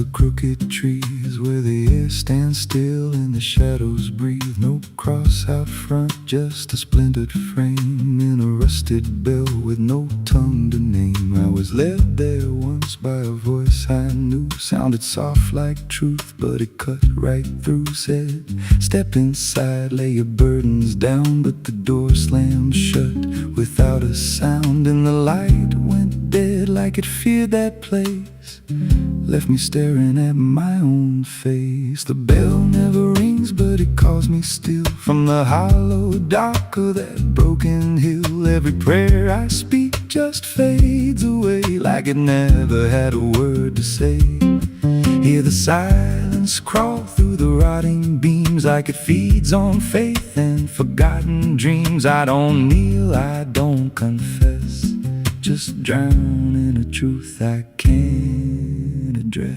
the crooked trees where the air stands still and the shadows breathe. No cross out front, just a splintered frame in a rusted bell with no tongue to name. I was led there once by a voice I knew, sounded soft like truth, but it cut right through. Said, step inside, lay your burdens down, but the door slammed shut without a sound, and the light went dead like it feared that place, left me staring at my own face. The bell never rings, but it calls me still from the hollow dark of that broken hill. Every prayer I speak just fades away like it never had a word to say. Hear the silence crawl through the rotting beams like it feeds on faith and forgotten dreams. I don't kneel, I don't confess, just drown in a truth I can't address.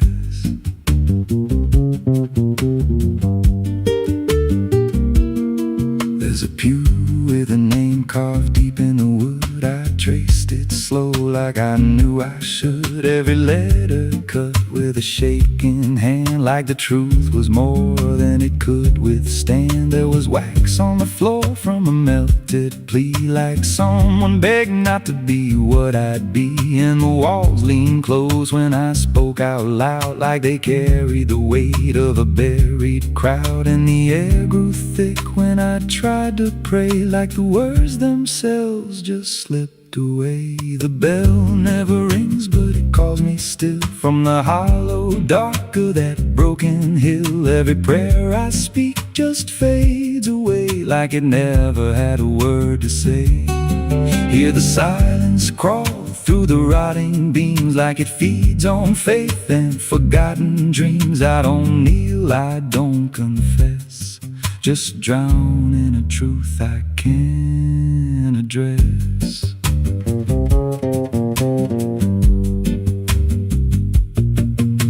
There's a pew with a name carved deep in the wood. I traced it slow like I knew I should. Every letter cut with a shaking hand, like the truth was more than it could withstand. There was wax on the floor from a melted plea, like someone begged not to be what I'd be. And the walls leaned close when I spoke out loud, like they carried the weight of a buried crowd. And the air grew thick when I tried to pray, like the words themselves just slipped away. The bell never rings, but it calls me still from the hollow dark of that broken hill. Every prayer I speak just fades away like it never had a word to say. Hear the silence crawl through the rotting beams like it feeds on faith and forgotten dreams. I don't kneel, I don't confess, just drown in a truth I can't address.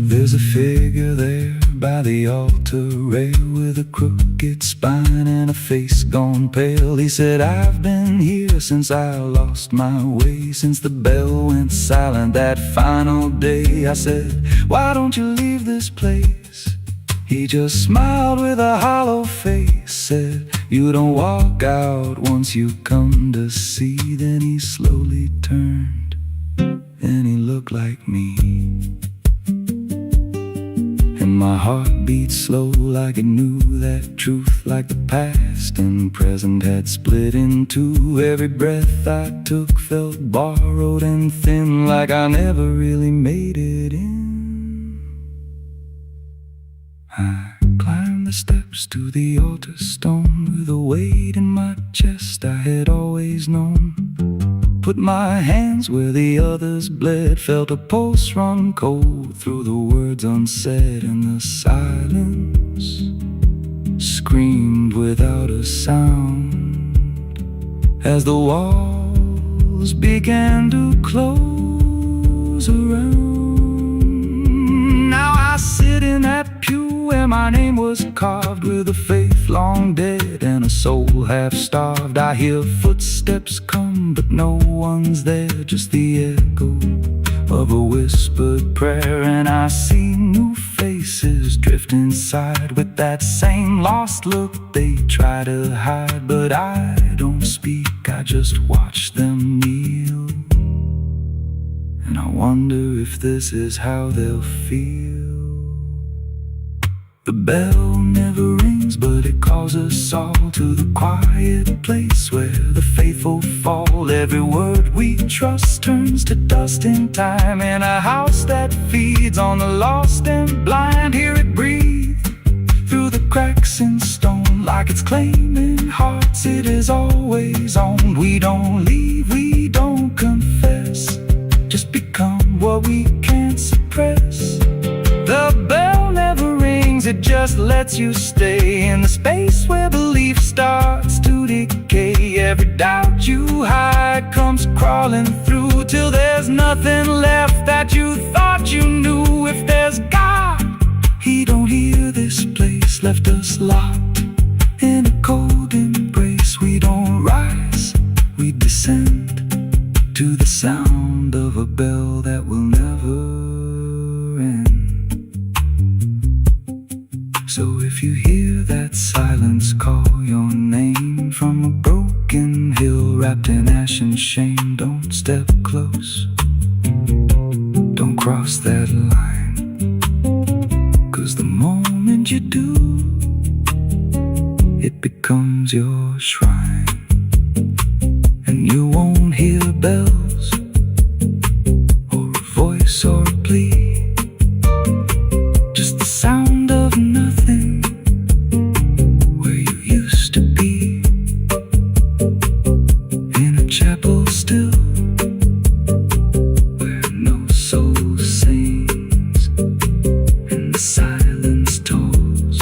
There's a figure there by the altar rail with a crooked spine and a face gone pale. He said, I've been here since I lost my way, since the bell went silent that final day. I said, why don't you leave this place? He just smiled with a hollow face, said, you don't walk out once you come to see. Then he slowly turned and he looked like me, and my heart beat slow like it knew that truth, like the past and present had split in two. Every breath I took felt borrowed and thin, like I never really made it in. I climbed the steps to the altar stone with a weight in my chest I had always known. Put my hands where the others bled, felt a pulse run cold through the words unsaid, and the silence screamed without a sound as the walls began to close around. Now I sit in that pew where my name was carved, with a faith long dead and a soul half starved. I hear footsteps come, but no one's there, just the echo of a whispered prayer. And I see new faces drift inside with that same lost look they try to hide. But I don't speak, I just watch them kneel, and I wonder if this is how they'll feel. The bell never rings, but it calls us all to the quiet place where the faithful fall. Every word we trust turns to dust in time, in a house that feeds on the lost and blind. Hear it breathe through the cracks in stone, like it's claiming hearts it is always owned. We don't leave, we don't confess, just become what we can't suppress. The bell never rings, it just lets you stay in the space where belief starts to decay. Every doubt you hide comes crawling through till there's nothing left that you thought you knew. If there's God, He don't hear this place, left us locked in a cold embrace. We don't rise, we descend to the sound of a bell that will never end. If you hear that silence call your name from a broken hill wrapped in ash and shame, don't step close, don't cross that line, 'cause the moment you do, it becomes your shrine. And you won't hear bells or a voice or a plea, just the sound of nothing where you used to be, in a chapel still where no soul sings, and the silence tolls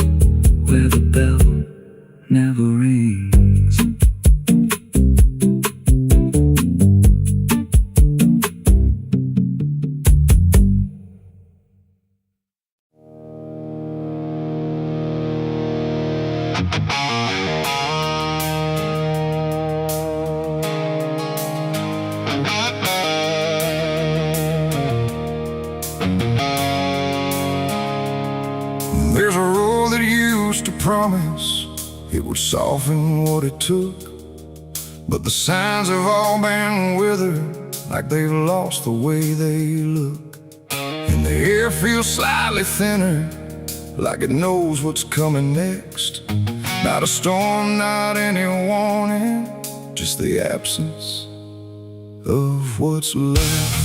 where the bell never rings. There's a road that used to promise it would soften what it took, but the signs have all been withered, like they've lost the way they look. And the air feels slightly thinner, like it knows what's coming next. Not a storm, not any warning, just the absence of what's left.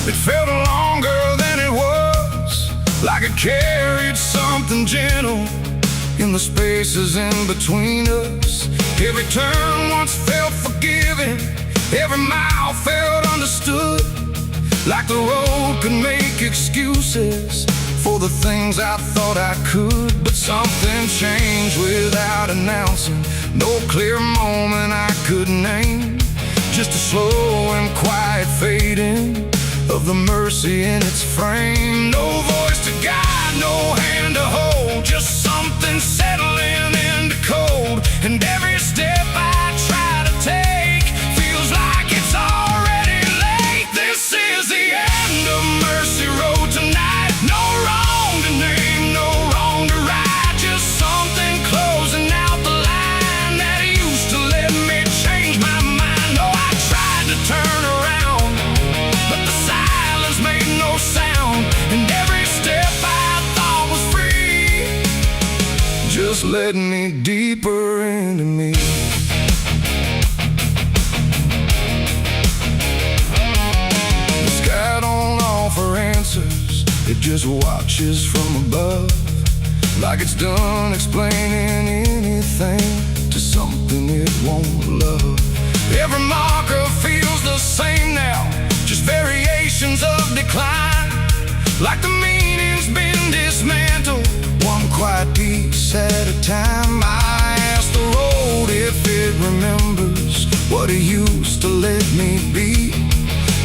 It felt longer than it was, like it carried something gentle in the spaces in between us. Every turn once felt forgiving, every mile felt understood, like the road could make excuses for the things I thought I could. But something changed without announcing, no clear moment I could name, just a slow and quiet fading of the mercy in its frame. No voice to guide, no hand to hold, just something settling into cold. And every step I try to take feels like it's already late. This is the end of Mercy Road tonight. No wrong to name, no wrong to right, just something closing out the line that used to let me change my mind. No, I tried to turn around, but the silence made no sound, and every step I thought was free just led me deeper into me. The sky don't offer answers, it just watches from above, like it's done explaining anything to something it won't love. Every marker feels the same now, just variations of decline, like the meaning's been dismantled, one quiet piece at a time. I ask the road if it remembers what it used to let me be,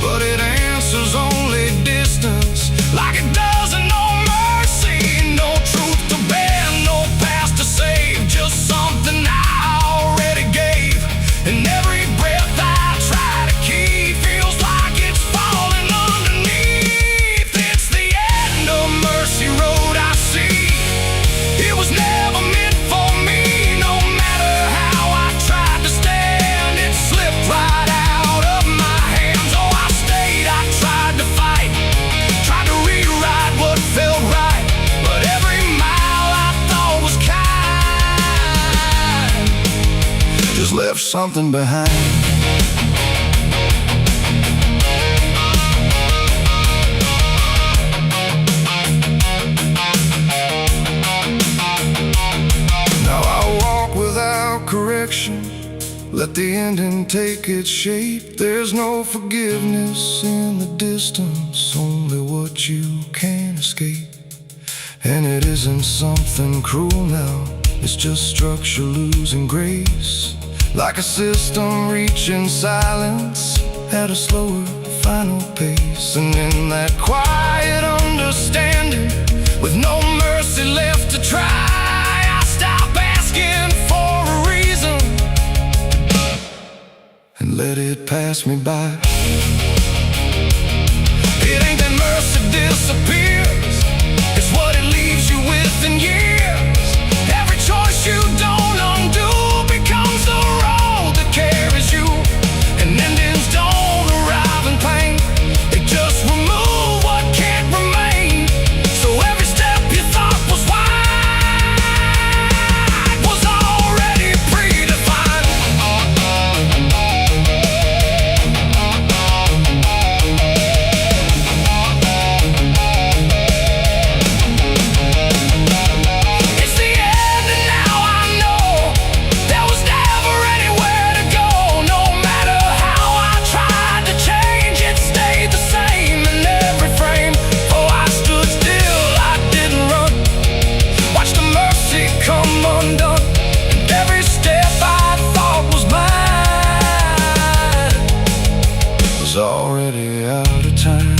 but it answers only distance, like it doesn't know mercy, no truth to bear, no past to save, just something I already gave. And every breath I try to keep feels like it's falling underneath. It's the end of Mercy Road, I see. It was never meant for me, no matter how I tried to stand, it slipped right out of my hands. Oh, I stayed, I tried to fight, tried to rewrite what felt right, but every mile I thought was kind just left something behind. Now I walk without correction, let the ending take its shape. There's no forgiveness in the distance, only what you can't escape. And it isn't something cruel now, it's just structure losing grace, like a system reaching silence at a slower final pace. And in that quiet understanding, with no mercy left to try, I stop asking for pass me by. It ain't that mercy disappears, it's what it leaves you with in years. Every choice you don't undo becomes the road that carries you. And endings don't arrive in pain, they just remove what can't remain. So every step you thought was wide was already predefined. It's the end and now I know there was never anywhere to go. No matter how I tried to change, it stayed the same in every frame. Oh, I stood still, I didn't run, watched the mercy come undone. And every step I thought was mine was already out of time.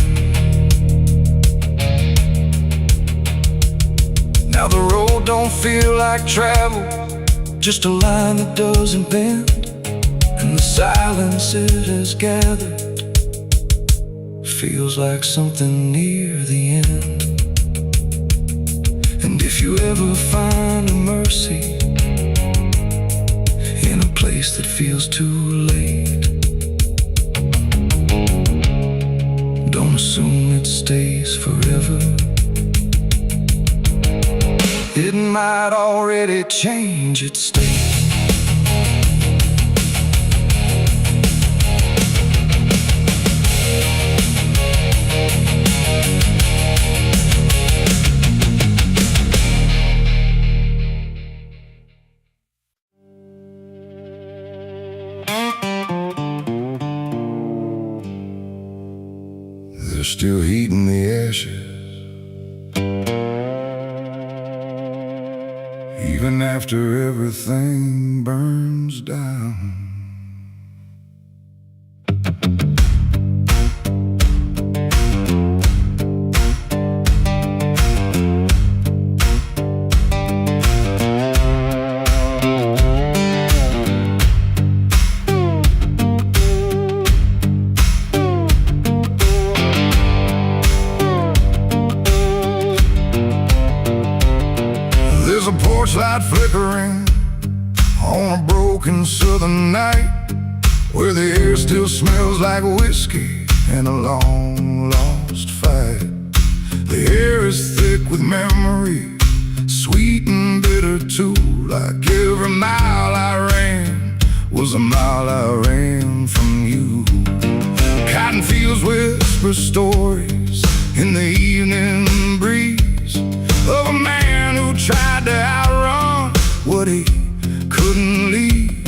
Now the road don't feel like travel, just a line that doesn't bend. And the silence it has gathered feels like something near the end. And if you ever find a mercy in a place that feels too late, don't assume it stays forever. It might already change its state. There's still heat in the ashes, even after everything burns down. There's a porch light flickering on a broken southern night, where the air still smells like whiskey and a long lost fight. The air is thick with memory, sweet and bitter too. Like every mile I ran was a mile I ran from you. Cotton fields whisper stories in the evening breeze of a man who tried to outrun what he couldn't leave.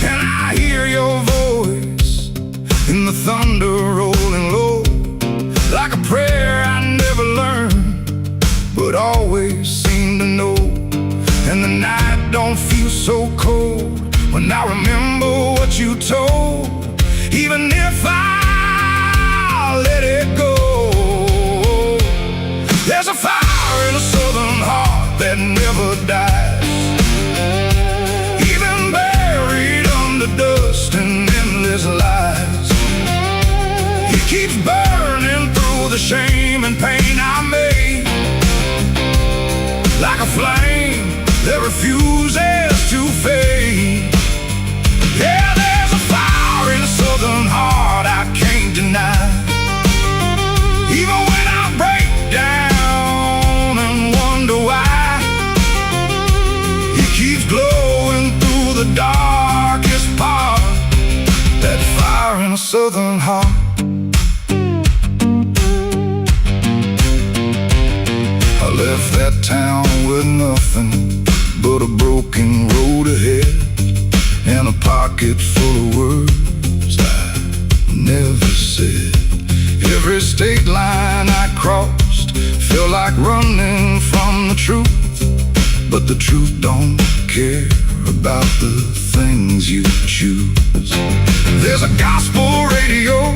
And I hear your voice in the thunder rolling low, like a prayer I never learned, but always seem to know. And the night don't feel so cold when I remember what you told, even if I let it go. There's a fire in a southern heart that never dies, even buried under dust and endless lies. It keeps burning through the shame and pain I made, like a flame that refuses to fade. Yeah, there's a fire in a southern heart I can't deny, even when I break down and wonder why. It keeps glowing through the darkest part, that fire in a southern heart. I left that town with nothing but a broken road ahead, and a pocket full of words I never said. Every state line I crossed felt like running from the truth, but the truth don't care about the things you choose. There's a gospel radio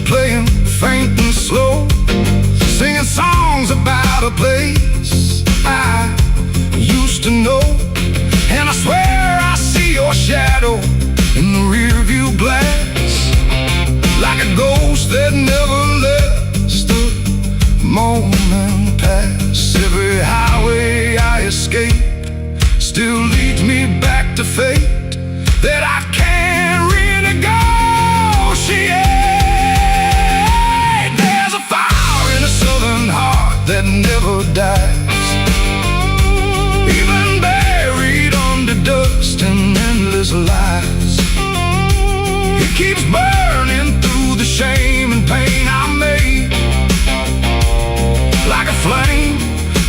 playing faint and slow, singing songs about a place I used to know. And I swear I see your shadow in the rearview glass, fate that I can't renegotiate. There's a fire in a southern heart that never dies, even buried under dust and endless lies. It keeps burning through the shame and pain I made, like a flame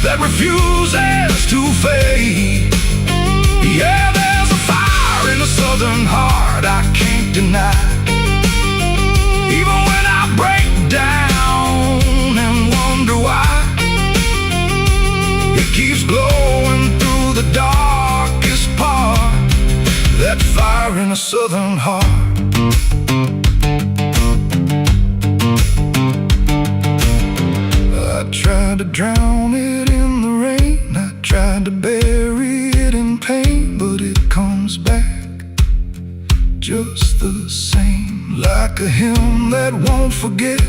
that refuses to fade. Yeah, there's a fire in a southern heart I can't deny. Even when I break down and wonder why, it keeps glowing through the darkest part. That fire in a southern heart. I tried to drown it in the rain, I tried to bury it in pain, but it comes back just the same. Like a hymn that won't forget,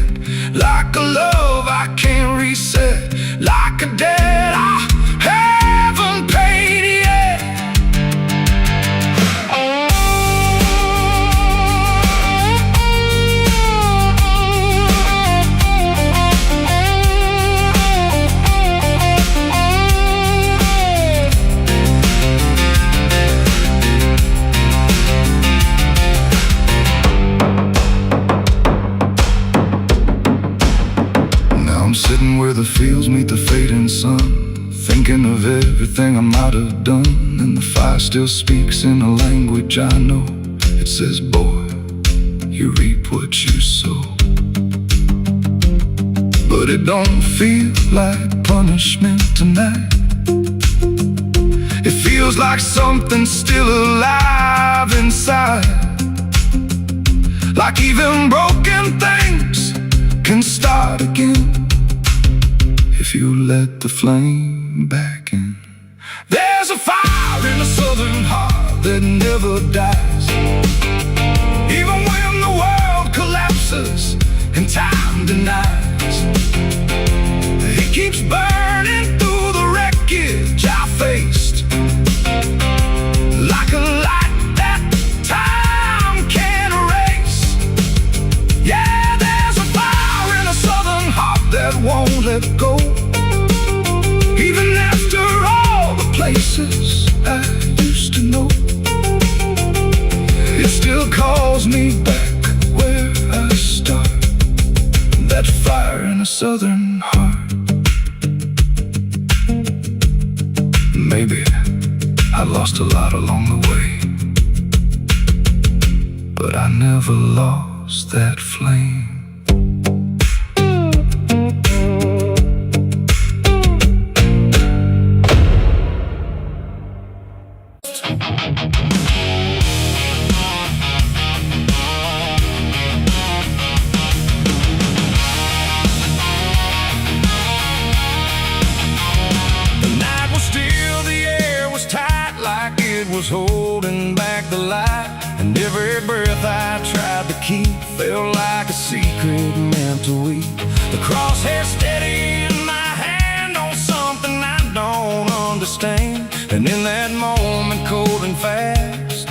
like a love I can't reset, like a debt I haven't paid yet. Sitting where the fields meet the fading sun, thinking of everything I might have done. And the fire still speaks in a language I know. It says, boy, you reap what you sow. But it don't feel like punishment tonight. It feels like something's still alive inside, like even broken things can start again if you let the flame back in. There's a fire in a southern heart that never dies, even when the world collapses and time denies. It keeps burning through the wreckage I faced, like a light that time can't erase. Yeah, there's a fire in a southern heart that won't let go. Even after all the places I used to know, it still calls me back where I start. That fire in a southern heart. Maybe I lost a lot along the way, but I never lost that flame. Was holding back the light, and every breath I tried to keep felt like a secret meant to weep. The crosshair steady in my hand on something I don't understand, and in that moment, cold and fast,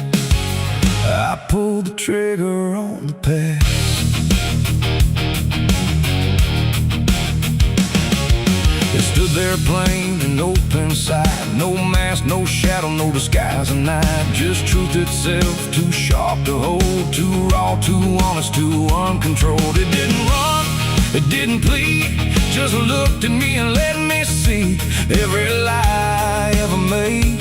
I pulled the trigger on the past. It stood there plain and open sight, no mask, no shadow, no disguise at night. Just truth itself, too sharp to hold, too raw, too honest, too uncontrolled. It didn't run, it didn't plead, just looked at me and let me see every lie I ever made,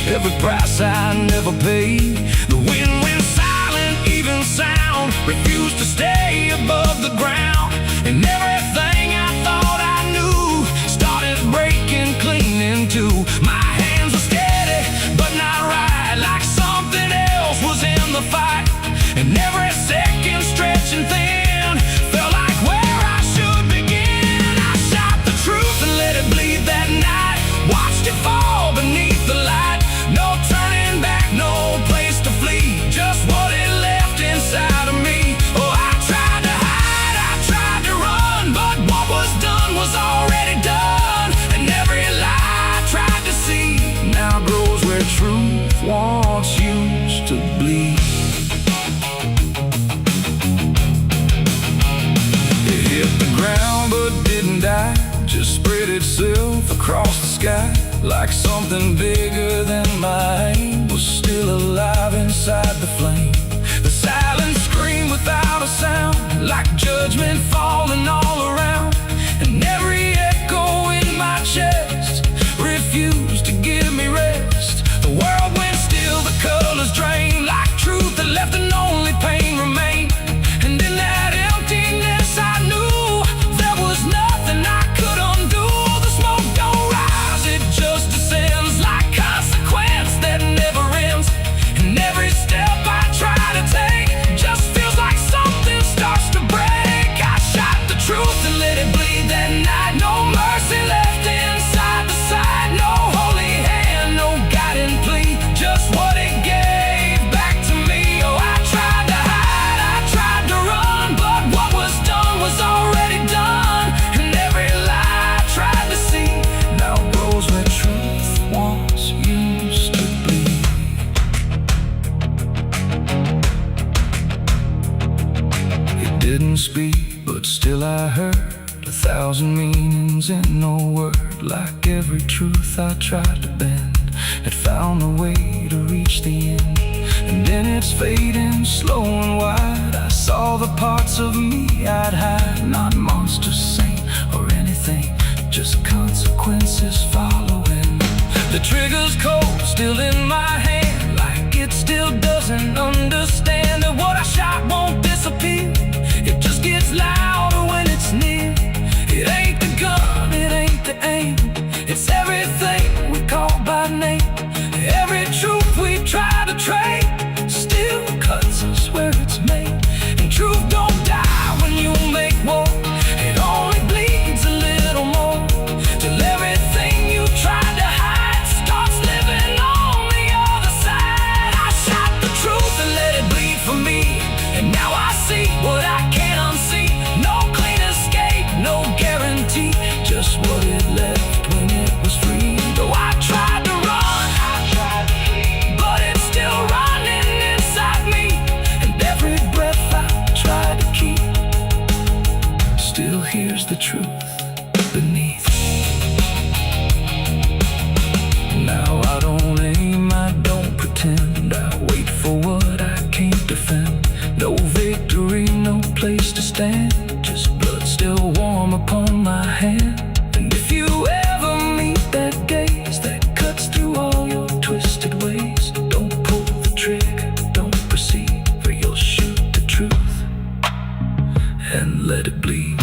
every price I never paid. The wind went silent, even sound refused to stay above the ground, and everything I thought I knew started breaking clean in two. My hands were steady, but not right, like something else was in the fight, and every second stretching thin felt like where I should begin. I shot the truth and let it bleed that night, watched it fall beneath the light. No turning back, no place to flee, just what it left inside of me. Oh, I tried to hide, I tried to run, but what was done was already done, and every lie I tried to see now grows where truth won't. once used to bleed. It hit the ground but didn't die, just spread itself across the sky, like something bigger than my aim was still alive inside the flame. The silence screamed without a sound, like judgment falling all around, and every echo in my chest refused to give me rest. The world went still, the colors drained, like truth that left and only pain remained. And in that emptiness I knew there was nothing I could undo. The smoke don't rise, it just descends, like consequence that never ends. And every step I try to take just feels like something starts to break. I shot the truth and let it bleed that night. No mercy left inside the side, no holy hand, no guiding plea, just what it gave back to me. Oh, I tried to hide, I tried to run, but what was done was already done. And every lie I tried to see now grows where truth once used to be. It didn't speak, but still I heard 1,000 meanings in no word. Like every truth I tried to bend had found a way to reach the end. And in its fading, slow and wide, I saw the parts of me I'd hide. Not monsters, saint, or anything, just consequences following. The trigger's cold, still in my hand, like it still doesn't understand that what I shot won't disappear. It just gets louder when it's near. It ain't the gun, it ain't the aim, it's everything we call by name. Every truth we try to trade still cuts us where it's made. And truth don't die when you make war, it only bleeds a little more, till everything you tried to hide starts living on the other side. I shot the truth and let it bleed for me, and now I see what I can't unsee. No clean escape, no guarantee, just what it left when it was free. Though I tried to run, I tried to flee, but it's still running inside me. And every breath I try to keep still hears the truth beneath. Now I don't aim, I don't pretend, I wait for what I can't defend. No victory, no place to stand, just blood still warm upon my hand. And if you ever meet that gaze that cuts through all your twisted ways, don't pull the trigger, don't proceed, for you'll shoot the truth and let it bleed.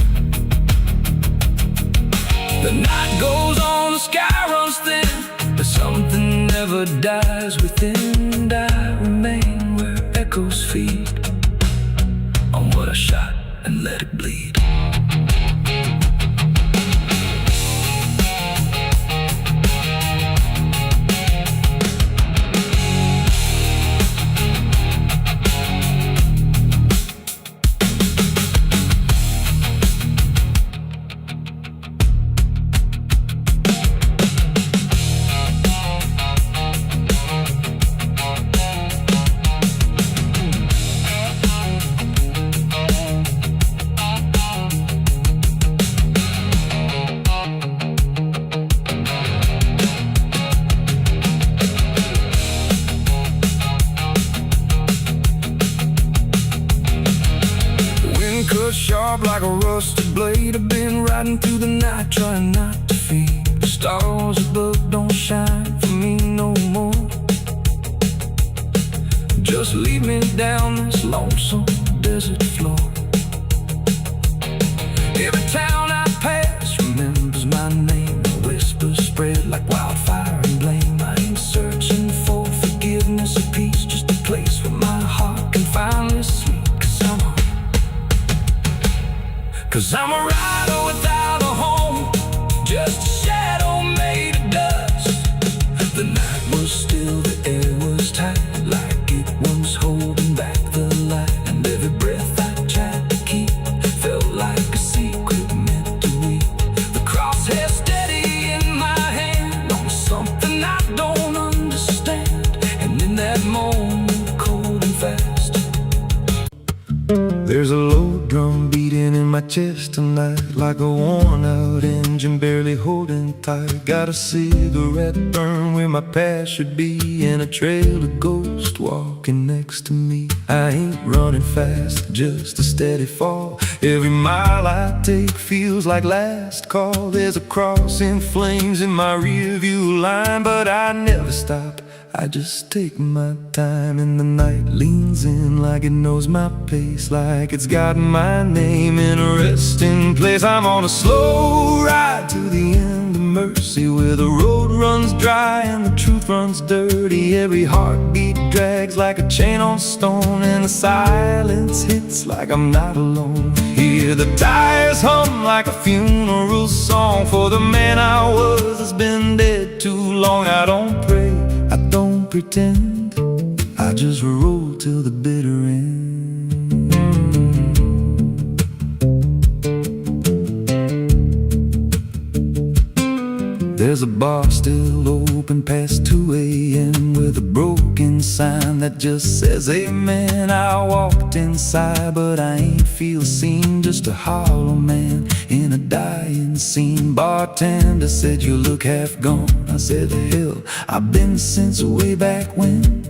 The night goes on, the sky runs thin, but something never dies within. And I remain where echoes feed on what I shot and let it bleed. Sharp like a rusted blade, I've been riding through the night trying not to fade. The stars above don't shine for me no more. Just lead me down this lonesome desert floor. Every town I pass remembers my name. The whispers spread like wildfire and blame. I ain't searching for forgiveness or peace, just a place where my heart can finally sleep. Cause I'm a rider without a home, just a shadow made of dust. The night was still, the air was tight, like it was holding back the light. And every breath I tried to keep felt like a secret meant to weep. The crosshair steady in my hand on something I don't understand. And in that chest tonight, like a worn-out engine barely holding tight. Got a cigarette burn where my past should be, and a trail of ghosts walking next to me. I ain't running fast, just a steady fall. Every mile I take feels like last call. There's a cross in flames in my rearview line, but I never stop, I just take my time. And the night leans in like it knows my pace, like it's got my name in a resting place. I'm on a slow ride to the end of mercy, where the road runs dry and the truth runs dirty. Every heartbeat drags like a chain on stone, and the silence hits like I'm not alone. Hear the tires hum like a funeral song for the man I was that's been dead too long. I don't pray, I don't pretend, I just roll till the bitter end. There's a bar still open past 2 a.m. with a broken sign that just says amen. I walked inside but I ain't feel seen, just a hollow man in a dying scene. Bartender said you look half gone. I said hell, I've been since way back when.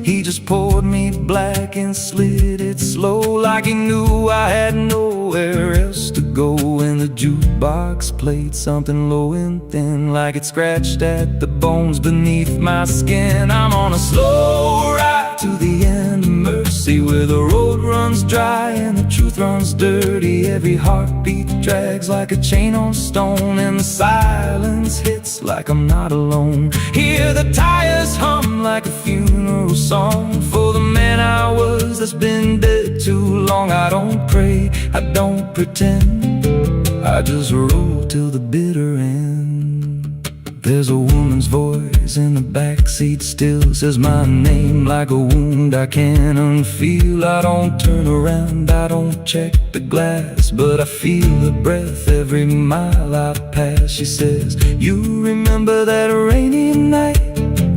He just poured me black and slid it slow, like he knew I had nowhere else to go. And the jukebox played something low and thin, like it scratched at the bones beneath my skin. I'm on a slow ride to the end of mercy, where the road runs dry and the truth runs dirty. Every heartbeat drags like a chain on stone, and the silence hits like I'm not alone. Hear the tires hum like a funeral song for the man I was that's been dead too long. I don't pray, I don't pretend, I just roll till the bitter end. There's a woman's voice in the backseat, still says my name like a wound I can't unfeel. I don't turn around, I don't check the glass, but I feel her breath every mile I pass. She says, you remember that rainy night?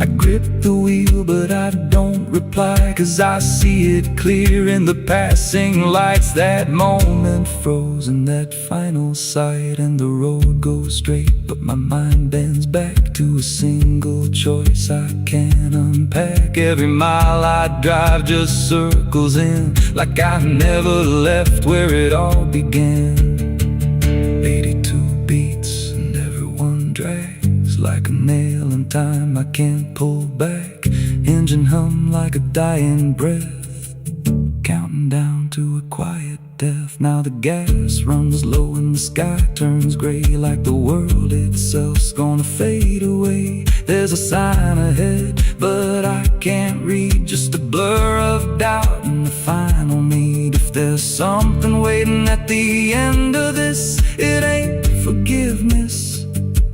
I grip the wheel but I don't reply, 'cause I see it clear in the passing lights. That moment frozen, that final sight, and the road goes straight but my mind bends back to a single choice I can't unpack. Every mile I drive just circles in, like I never left where it all began. 82 beats and everyone drags like a nail in time I can't pull back. Engine hum like a dying breath, counting down to a quiet death. Now the gas runs low and the sky turns gray, like the world itself's gonna fade away. There's a sign ahead but I can't read, just a blur of doubt and the final need. If there's something waiting at the end of this, it ain't forgiveness,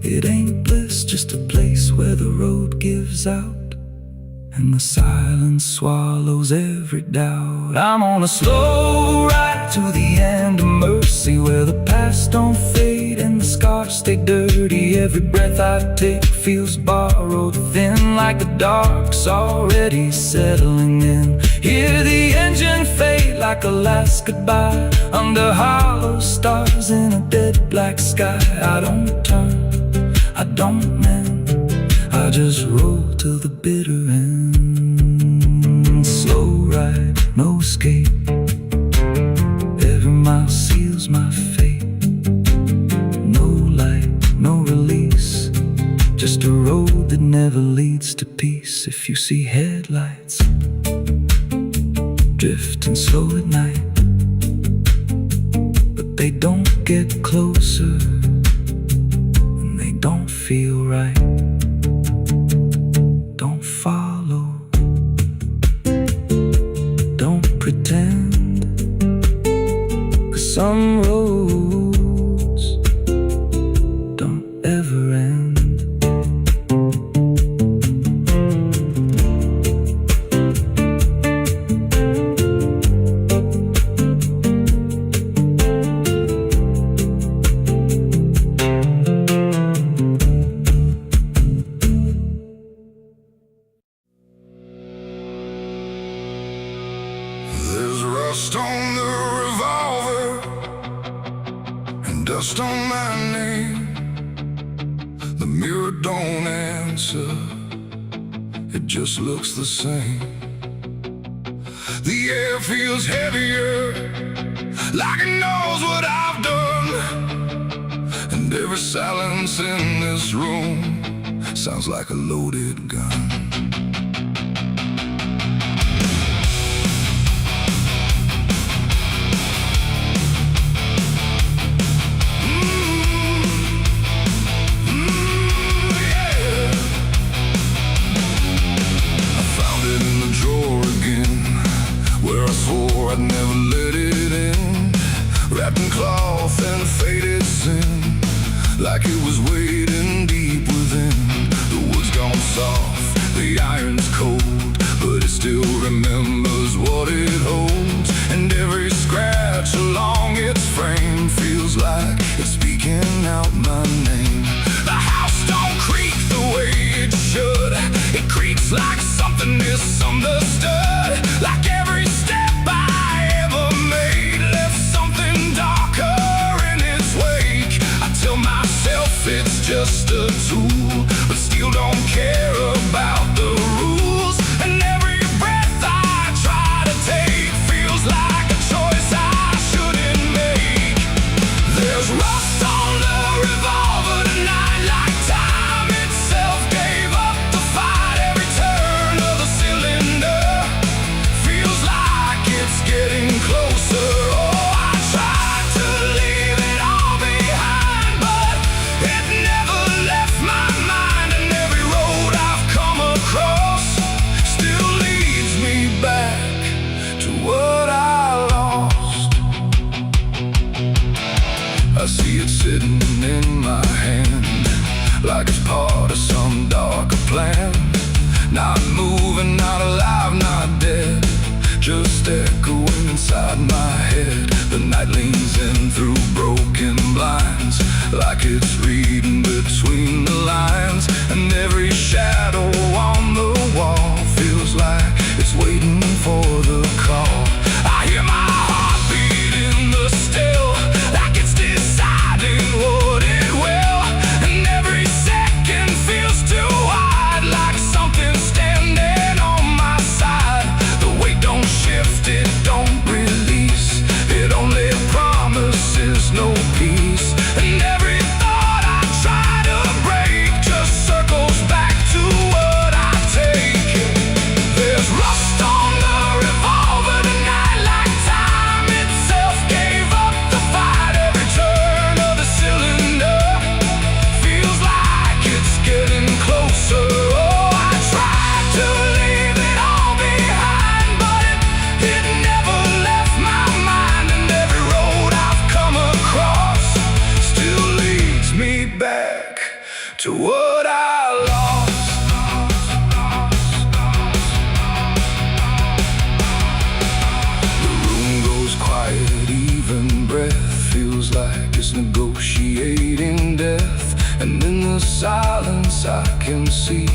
it ain't bliss, just a place where the road gives out and the silence swallows every doubt. I'm on a slow ride to the end of mercy, where the past don't fade and the scars stay dirty. Every breath I take feels borrowed thin, like the dark's already settling in. Hear the engine fade like a last goodbye, under hollow stars in a dead black sky. I don't turn, I don't mend, I just roll till the bitter end. Slow ride, no escape, every mile seals my fate. No light, no release, just a road that never leads to peace. If you see headlights drifting slow at night, but they don't get closer and they don't feel right, don't follow, don't pretend, 'cause some roads don't ever end. There's rust on the revolver, just on my name. The mirror don't answer, it just looks the same. The air feels heavier, like it knows what I've done. And every silence in this room sounds like a loaded gun. I'd never let it in, wrapped in cloth and faded sin, like it was waiting deep within. The wood's gone soft, the iron's cold, but it still remembers what it holds. And every scratch along its frame feels like it's speaking out my name. The house don't creak the way it should, it creaks like something misunderstood. Like every step it's just a tool, but still don't care about the rules. And every breath I try to take feels like a choice I shouldn't make. There's rust on the revolver tonight, like time itself gave up the fight. Every turn of the cylinder feels like it's getting closer. I see it sitting in my hand, like it's part of some darker plan. Not moving, not alive, not dead, just echoing inside my head. The night leans in through broken blinds, like it's reading between the lines. And every shadow on the wall feels like it's waiting for the call. I hear my heartbeat in the still, like it's deciding what it will. And every second feels too wide, like something's standing on my side. The weight don't shift, it don't release, it only promises no peace. And every thought I try to break just circles back to what I take. There's rust on the revolver tonight, like time itself gave up the fight. Every turn of the cylinder feels like it's getting closer. Oh, I tried to leave it all behind, but it never left my mind. And every road I've come across still leads me back to what I lost. The room goes quiet, even breath feels like it's negotiating death. And in the silence I can see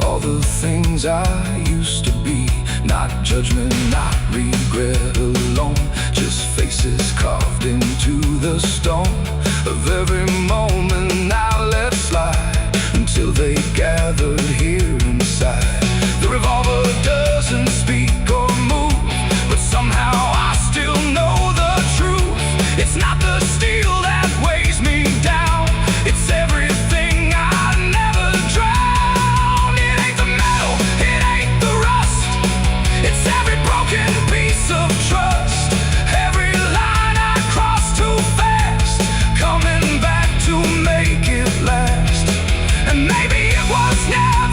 all the things I used to be. Not judgment, not regret alone, just faces carved into the stone of every moment I let slide, until they gathered here inside. The revolver doesn't speak or move, but somehow I still know the truth. It's not the steel that weighs me down, it's everything I never drowned. It ain't the metal, it ain't the rust, it's every broken piece of trust. Every line I cross too fast, coming back to make it last. And maybe it was never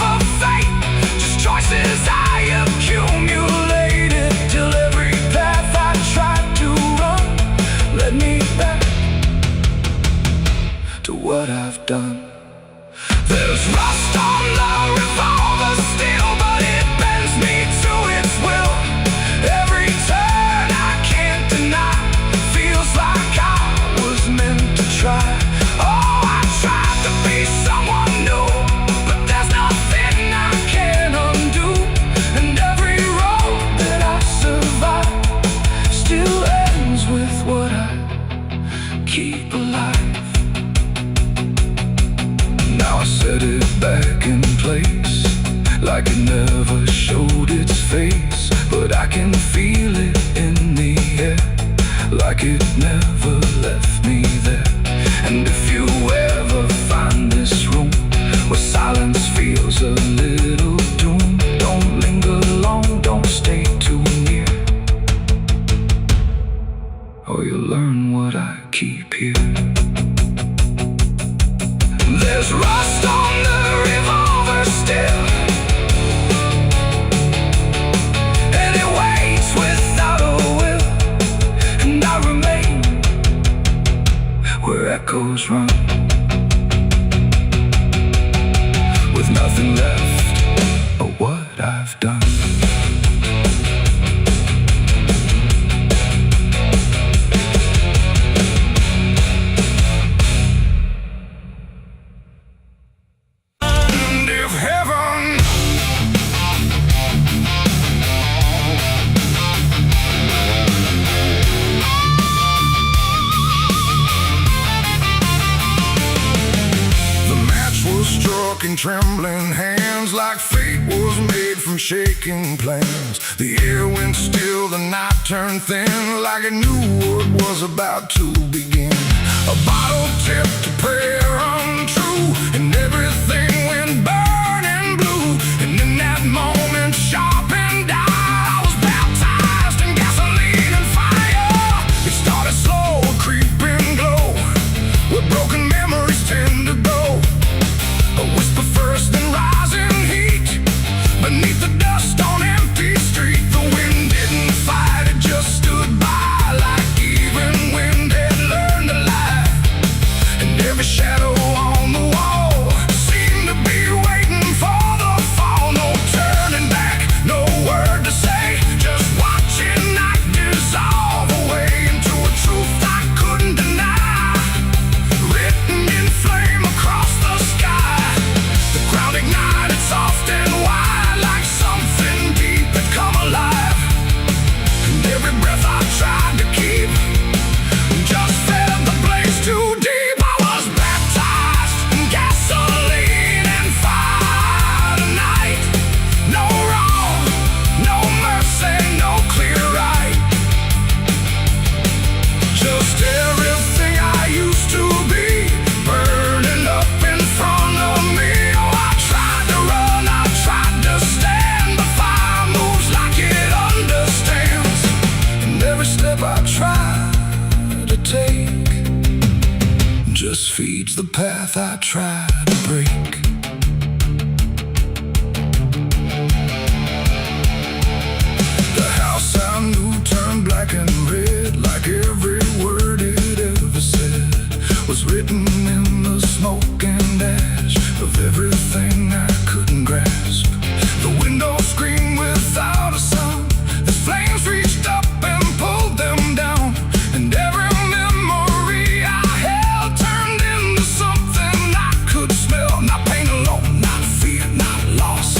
like it never showed its face, but I can feel it in the air, like it never left me there. And if you ever find this room where silence feels a little doom, don't linger long, don't stay too near, or you'll learn what I keep here. There's rust on the revolver still, and it waits without a will, and I remain where echoes run, with nothing left of what I've done. In trembling hands, like fate was made from shaking plans. The air went still, the night turned thin, like it knew what was about to begin. A bottle tipped, a prayer untrue, and everything went burning blue. And in that moment, sharp and dire, I was baptized in gasoline and fire. It started slow, a creeping glow, where broken memories tend to go. A whisper first, then rising heat, beneath the dust on empty street. The wind didn't fight, it just stood by, like even wind had learned to lie. And every shadow on the wall seemed to be waiting for the fall. No turning back, no word to say, just watching night dissolve away into a truth I couldn't deny, written in flame across the sky. The ground ignited soft and wide, like something deep had come alive. And every breath I tried to keep just fed the blaze too deep. I was baptized in gasoline and fire tonight. No wrong, no mercy, no clear right, just everything I used to be, burning up in front of me. Oh, I tried to run, I tried to stand, but fire moves like it understands. And every step I try to take just feeds the path I try to break. The house I knew turned black and red, like every word it ever said was written in the smoke and ash of everything I couldn't grasp. The windows screamed without a sound, the flames reached up and pulled them down. And every memory I held turned into something I could smell. Not pain alone, not fear, not loss,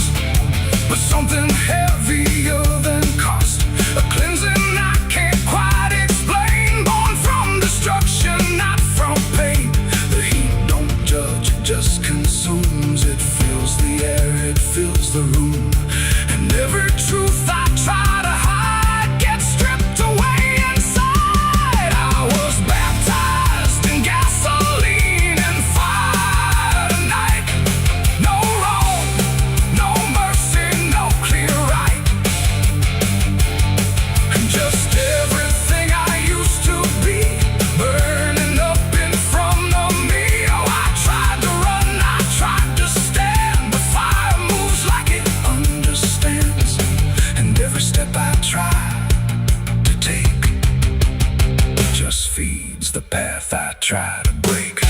but something heavier than cost. A cleansing I can't quite explain, born from destruction, not from pain. The heat don't judge, it just consumes. It fills the air, it fills the room. And every truth I try to hide gets stripped away inside. I was baptized in gasoline and fire tonight. No wrong, no mercy, no clear right, and just everything I used to be, burning up in front of me. Oh, I tried to run, I tried to stand, but fire moves like it understands. And every step I try to take just feeds the path I try to break.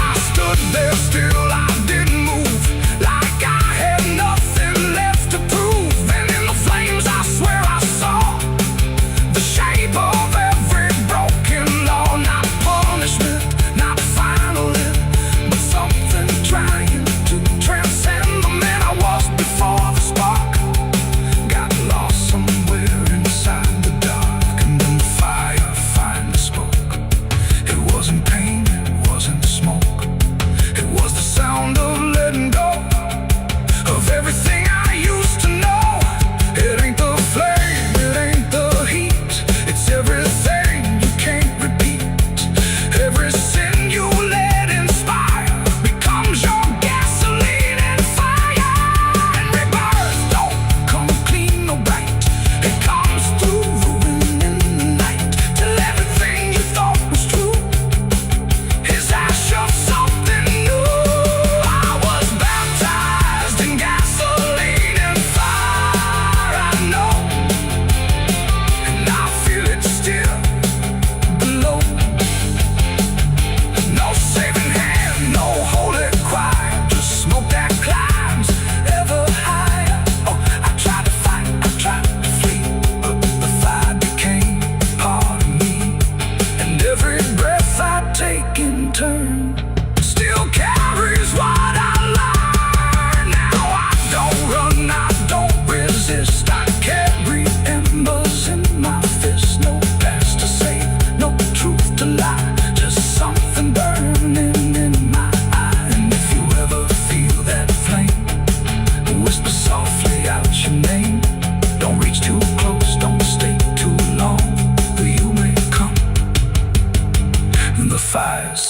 I stood there still, I didn't move, like I had nothing left to prove. And in the flames I swear I saw the shape of every broken law. Not punishment, not final end, but something trying to transcend the man I was before the spark got lost somewhere inside the dark. And then the fire finally spoke. It wasn't pain, it wasn't smoke,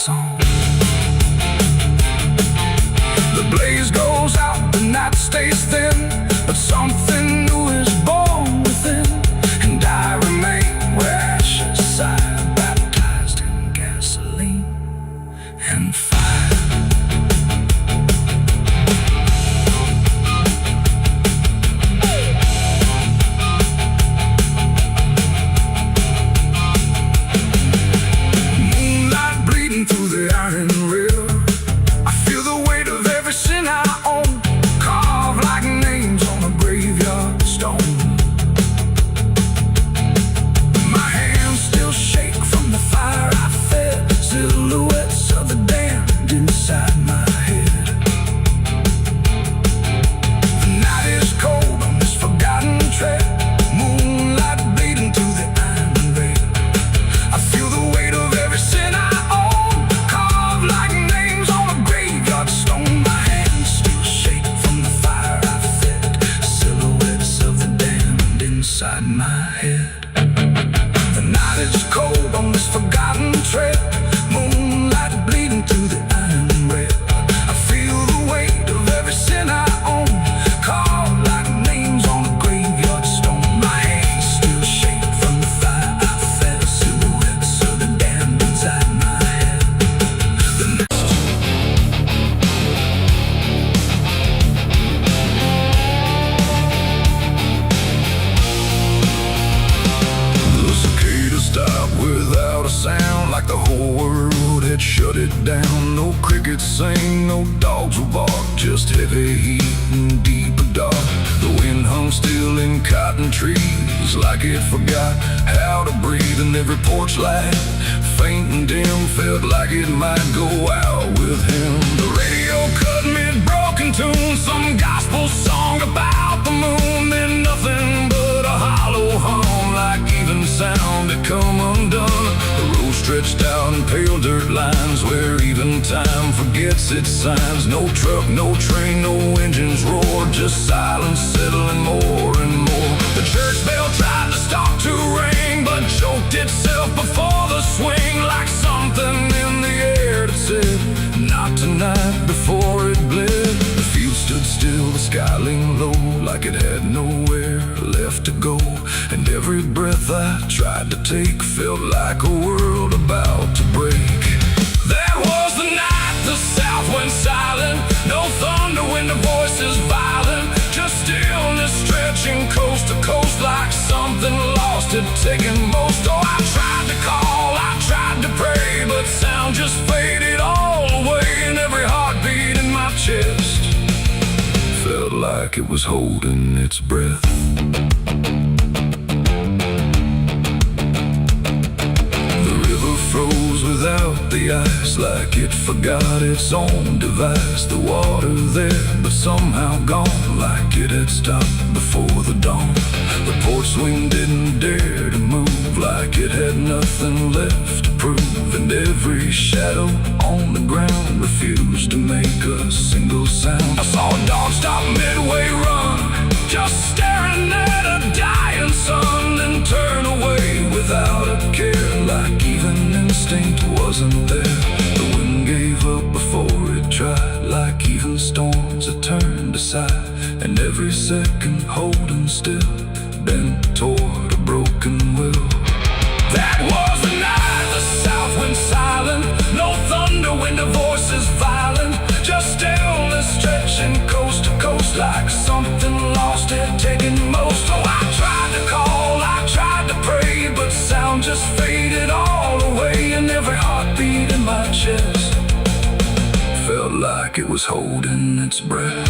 song. The blaze goes out, the night stays thin, but something new is born within, and I remain where ashes sigh, baptized in gasoline and fire. Moonlight bleeding through the iron rail, I feel the weight of every sin I own, carved like names on a graveyard stone. My hands still shake from the fire I fed, silhouettes of the damned inside my head. The night is cold on this forgotten trail, moonlight bleeding through the iron rail. I feel the weight of every sin I own, carved like names on a graveyard stone. My hands still shake from the fire I fed, silhouettes of the damned inside my head. The night is cold on this forgotten trail, moonlight bleeding through the iron rail. I feel the weight of every sin I own, carved like names on a graveyard stone. My hands still shake from the fire I fed, silhouettes of the damned inside my head. The cicada stopped without a sound, like the whole world had shut it down. No crickets sing, no dogs will bark, just heavy heat and deeper dark. The wind hung still in cotton trees, like it forgot how to breathe. And every porch light, faint and dim, felt like it might go out with him. The radio cut mid-broken tune, some gospel song about the moon. Then nothing but a hollow hum, like even sound had come undone. The road stretched out in pale dirt lines, where even time forgets its signs. No truck, no train, no engines roar, just silence settling more and more. The church bell tried to stop to ring, but choked itself before the swing, like something in the air that said, not tonight, before it bled. The field stood still, the sky leaned low, like it had nowhere left to go. And every breath I tried to take felt like a world about to break. That was the night the south went silent, no thunder when the voices violent, just stillness stretching coast to coast, like something lost had taken most. Oh, I tried to call, I tried to pray, but sound just faded all away. And every heartbeat in my chest felt like it was holding its breath. Froze without the ice, like it forgot its own device. The water there, but somehow gone, like it had stopped before the dawn. The porch swing didn't dare to move, like it had nothing left to prove. And every shadow on the ground refused to make a single sound. I saw a dog stop midway run, just staring at a dying sun, then turn away without a care, like even instinct wasn't there. The wind gave up before it tried, like even storms had turned aside. And every second holding still, bent toward a broken will. That was the night the south went silent, no thunder when the voices violent, just stillness stretching coast to coast, like something lost had taken most. Oh, I tried to call, I tried to pray, but sound just faded all away. And every heartbeat in my chest felt like it was holding its breath.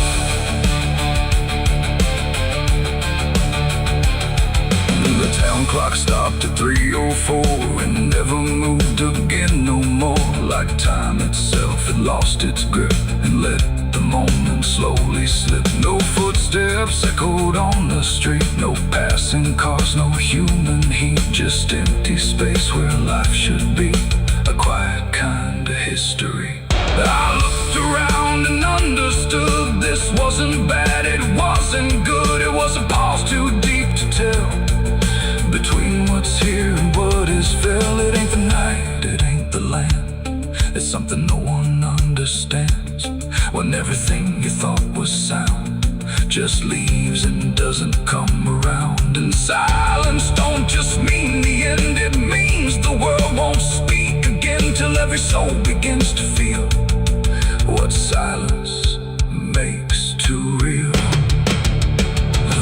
The town clock stopped at 3:04 and never moved again no more, like time itself had lost its grip and let the moment slowly slip. No footsteps echoed on the street, no passing cars, no human heat, just empty space where life should be, a quiet kind of history. I looked around and understood this wasn't bad, it wasn't good, it was a pause too deep to tell. Between what's here and what is fell, it ain't the night, it ain't the land, it's something no one understands. When everything you thought was sound just leaves and doesn't come around. And silence don't just mean the end, it means the world won't speak again till every soul begins to feel what silence makes too real.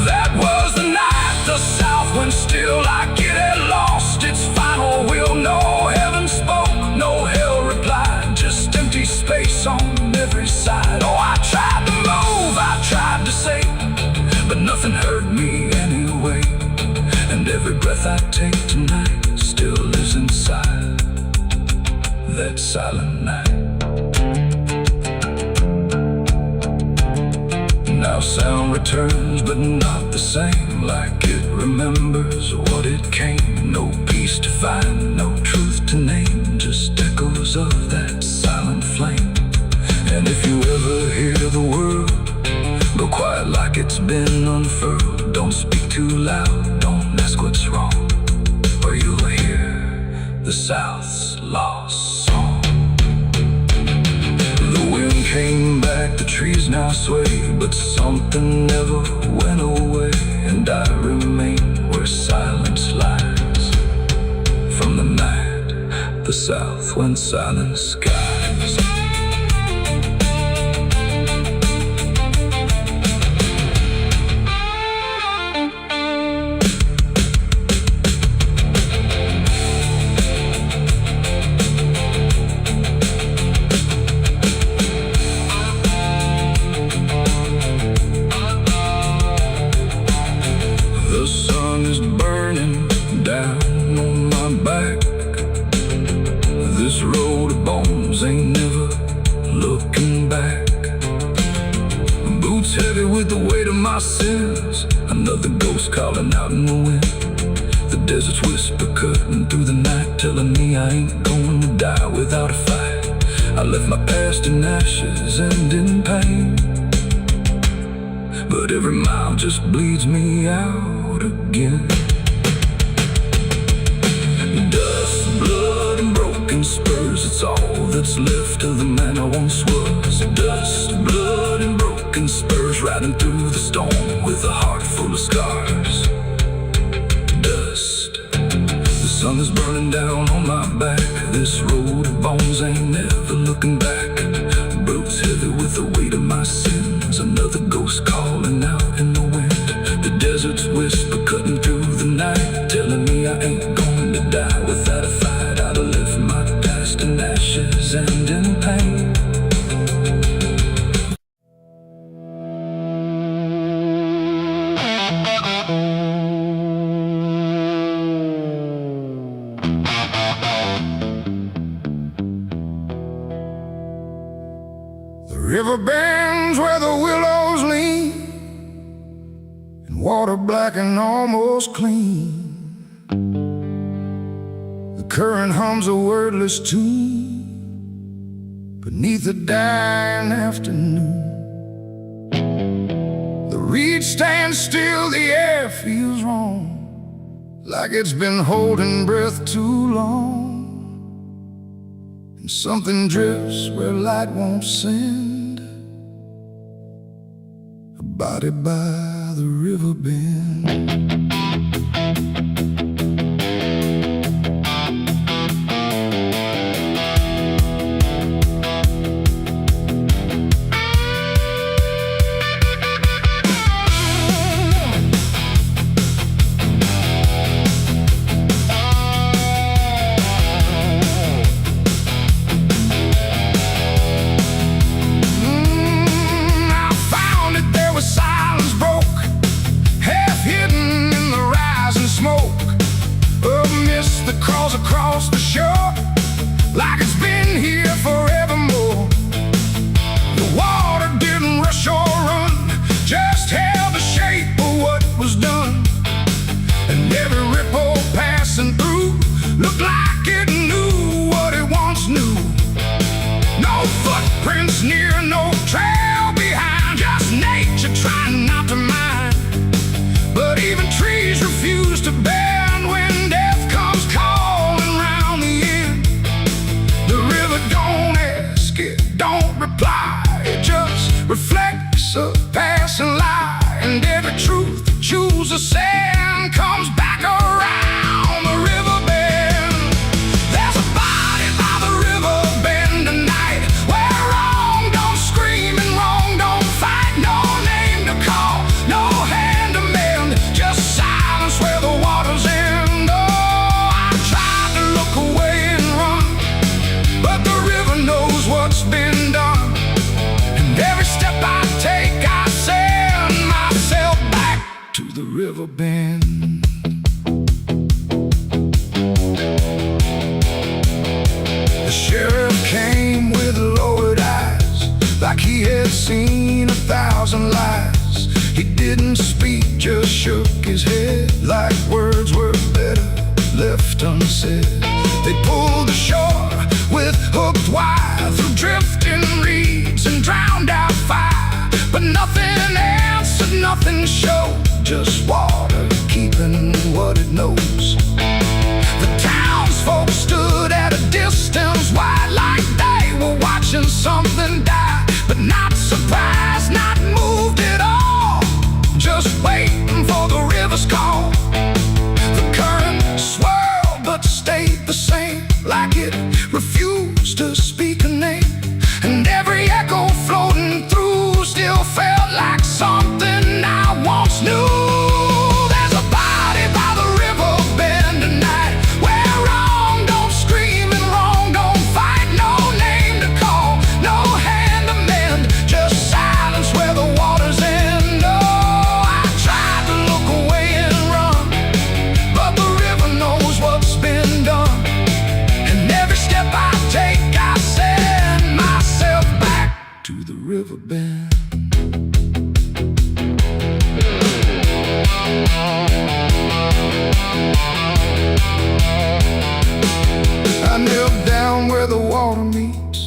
That was the night the South went still like it had lost its final will. No heaven spoke, no hell replied, just empty space on every side. Oh, I tried to move, I tried to say, but nothing heard me anyway. And every breath I take tonight still lives inside that silent night. Now sound returns, but not the same, like it remembers what it came. No peace to find, no truth to name, just echoes of that silent flame. And if you ever hear the word, go quiet like it's been unfurled. Don't speak too loud, don't ask what's wrong, or you'll hear the South's lost song. The wind came back, the trees now sway, but something never went away. And I remain where silence lies. From the night the South went silent skies. This road of bones ain't never looking back. Boots heavy with the weight of my sins, another ghost calling out in the wind. The desert's whisper cutting through the night, telling me I ain't going to die without a fight. I left my past in ashes and in pain, but every mile just bleeds me out again. Dust, blood, and broken spurs, it's all that's left of the man I once was. Dust, blood, and broken spurs, riding through the storm with a heart full of scars. Dust, the sun is burning down on my back. This road of bones ain't never looking back. Boots heavy with the weight of my sins, another ghost calling out in the wind. The desert's whisper cutting through the night, telling me I ain't going to die without a fight. I'd have left my past in ashes and in pain. The river bends where the willows lean, and water black and almost clean. The current hums a wordless tune beneath the dying afternoon. The reed stands still, the air feels wrong, like it's been holding breath too long. And something drifts where light won't send, a body by the river bend. Across the shore, like it's been here forevermore. The water didn't rush or run, just held the shape of what was done. And every ripple passing through looked like it knew what it once knew. No footprints near, no trail behind, just nature trying not to mind. But even trees refuse to bend when death comes calling. The river don't river bend. The sheriff came with lowered eyes, like he had seen 1,000 lies. He didn't speak, just shook his head, like words were better left unsaid. They pulled ashore with hooked wire through drifting reeds and drowned out fire, but nothing answered, nothing showed, just water keeping what it knows. The townsfolk stood at a distance wide, like they were watching something die, but not surprised, not moved at all, just waiting for the river's call. The current swirled but stayed the same, like it refused to speak a name, and every echo floating through still felt like something I once knew. There's a body by the river bend tonight, where wrong don't scream and wrong don't fight. No name to call, no hand to mend, just silence where the waters end. Oh, I tried to look away and run, but the river knows what's been done, and every step I take I send myself back to the river bend. I knelt down where the water meets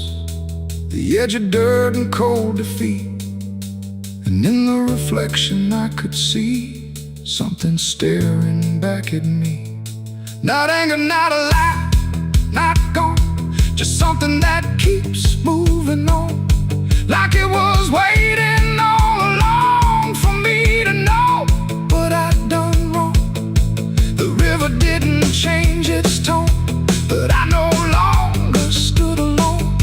the edge of dirt and cold defeat, and in the reflection I could see something staring back at me. Not anger, not a lie, not gone, just something that keeps moving on, like it was waiting all along for me to know what I'd done wrong. The river didn't change its tone, but I no longer stood alone,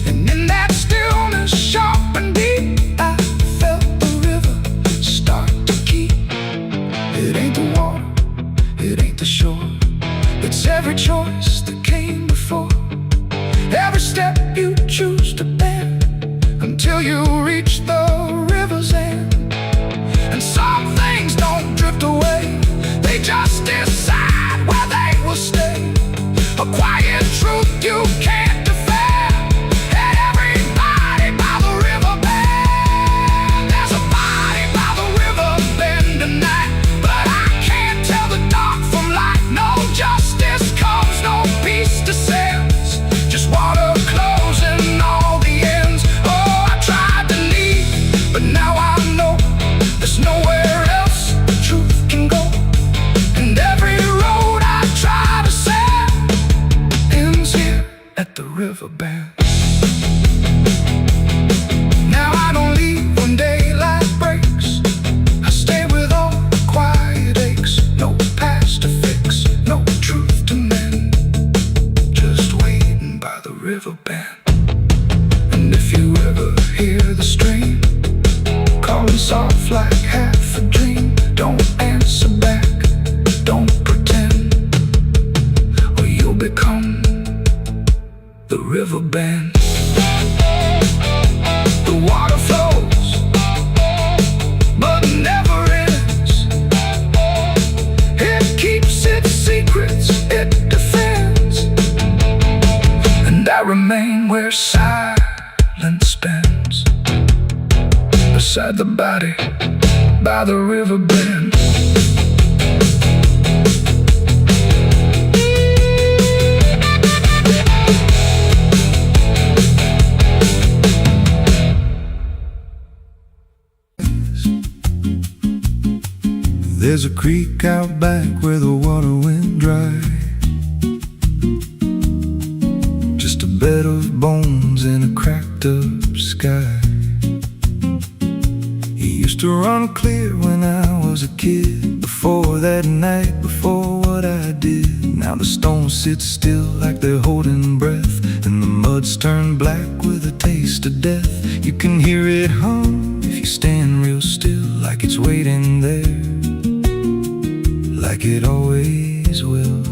and in that stillness sharp and deep I felt the river start to keep. It ain't the water, it ain't the shore, it's every choice that came before, every step you choose to bend, until you reach the river's end. And some things don't drift away, they just decide where they will stay, a quiet truth you can't defend. And everybody by the river bend, there's a body by the river bend tonight, but I can't tell the dark from light. No justice comes, no peace descends, just water closing all the ends. Oh, I tried to leave, but now I know there's nowhere else the truth can go, and every road I try to set ends here at the river bend. Now I don't leave when daylight breaks, I stay with all the quiet aches, no past to fix, no truth to mend, just waiting by the river bend. And if you ever hear the stream calling soft like half a dream, don't answer back, don't pretend, or you'll become the river bend. The water flows, but never ends. It keeps its secrets, it defends, and I remain where silence bends, beside the body by the river bend. There's a creek out back where the water went dry, just a bed of bones in a cracked up sky. It used to run clear when I was a kid, before that night, before what I did. Now the stones sit still like they're holding breath, and the mud's turned black with a taste of death. You can hear it hum if you stand real still, like it's waiting there, like it always will.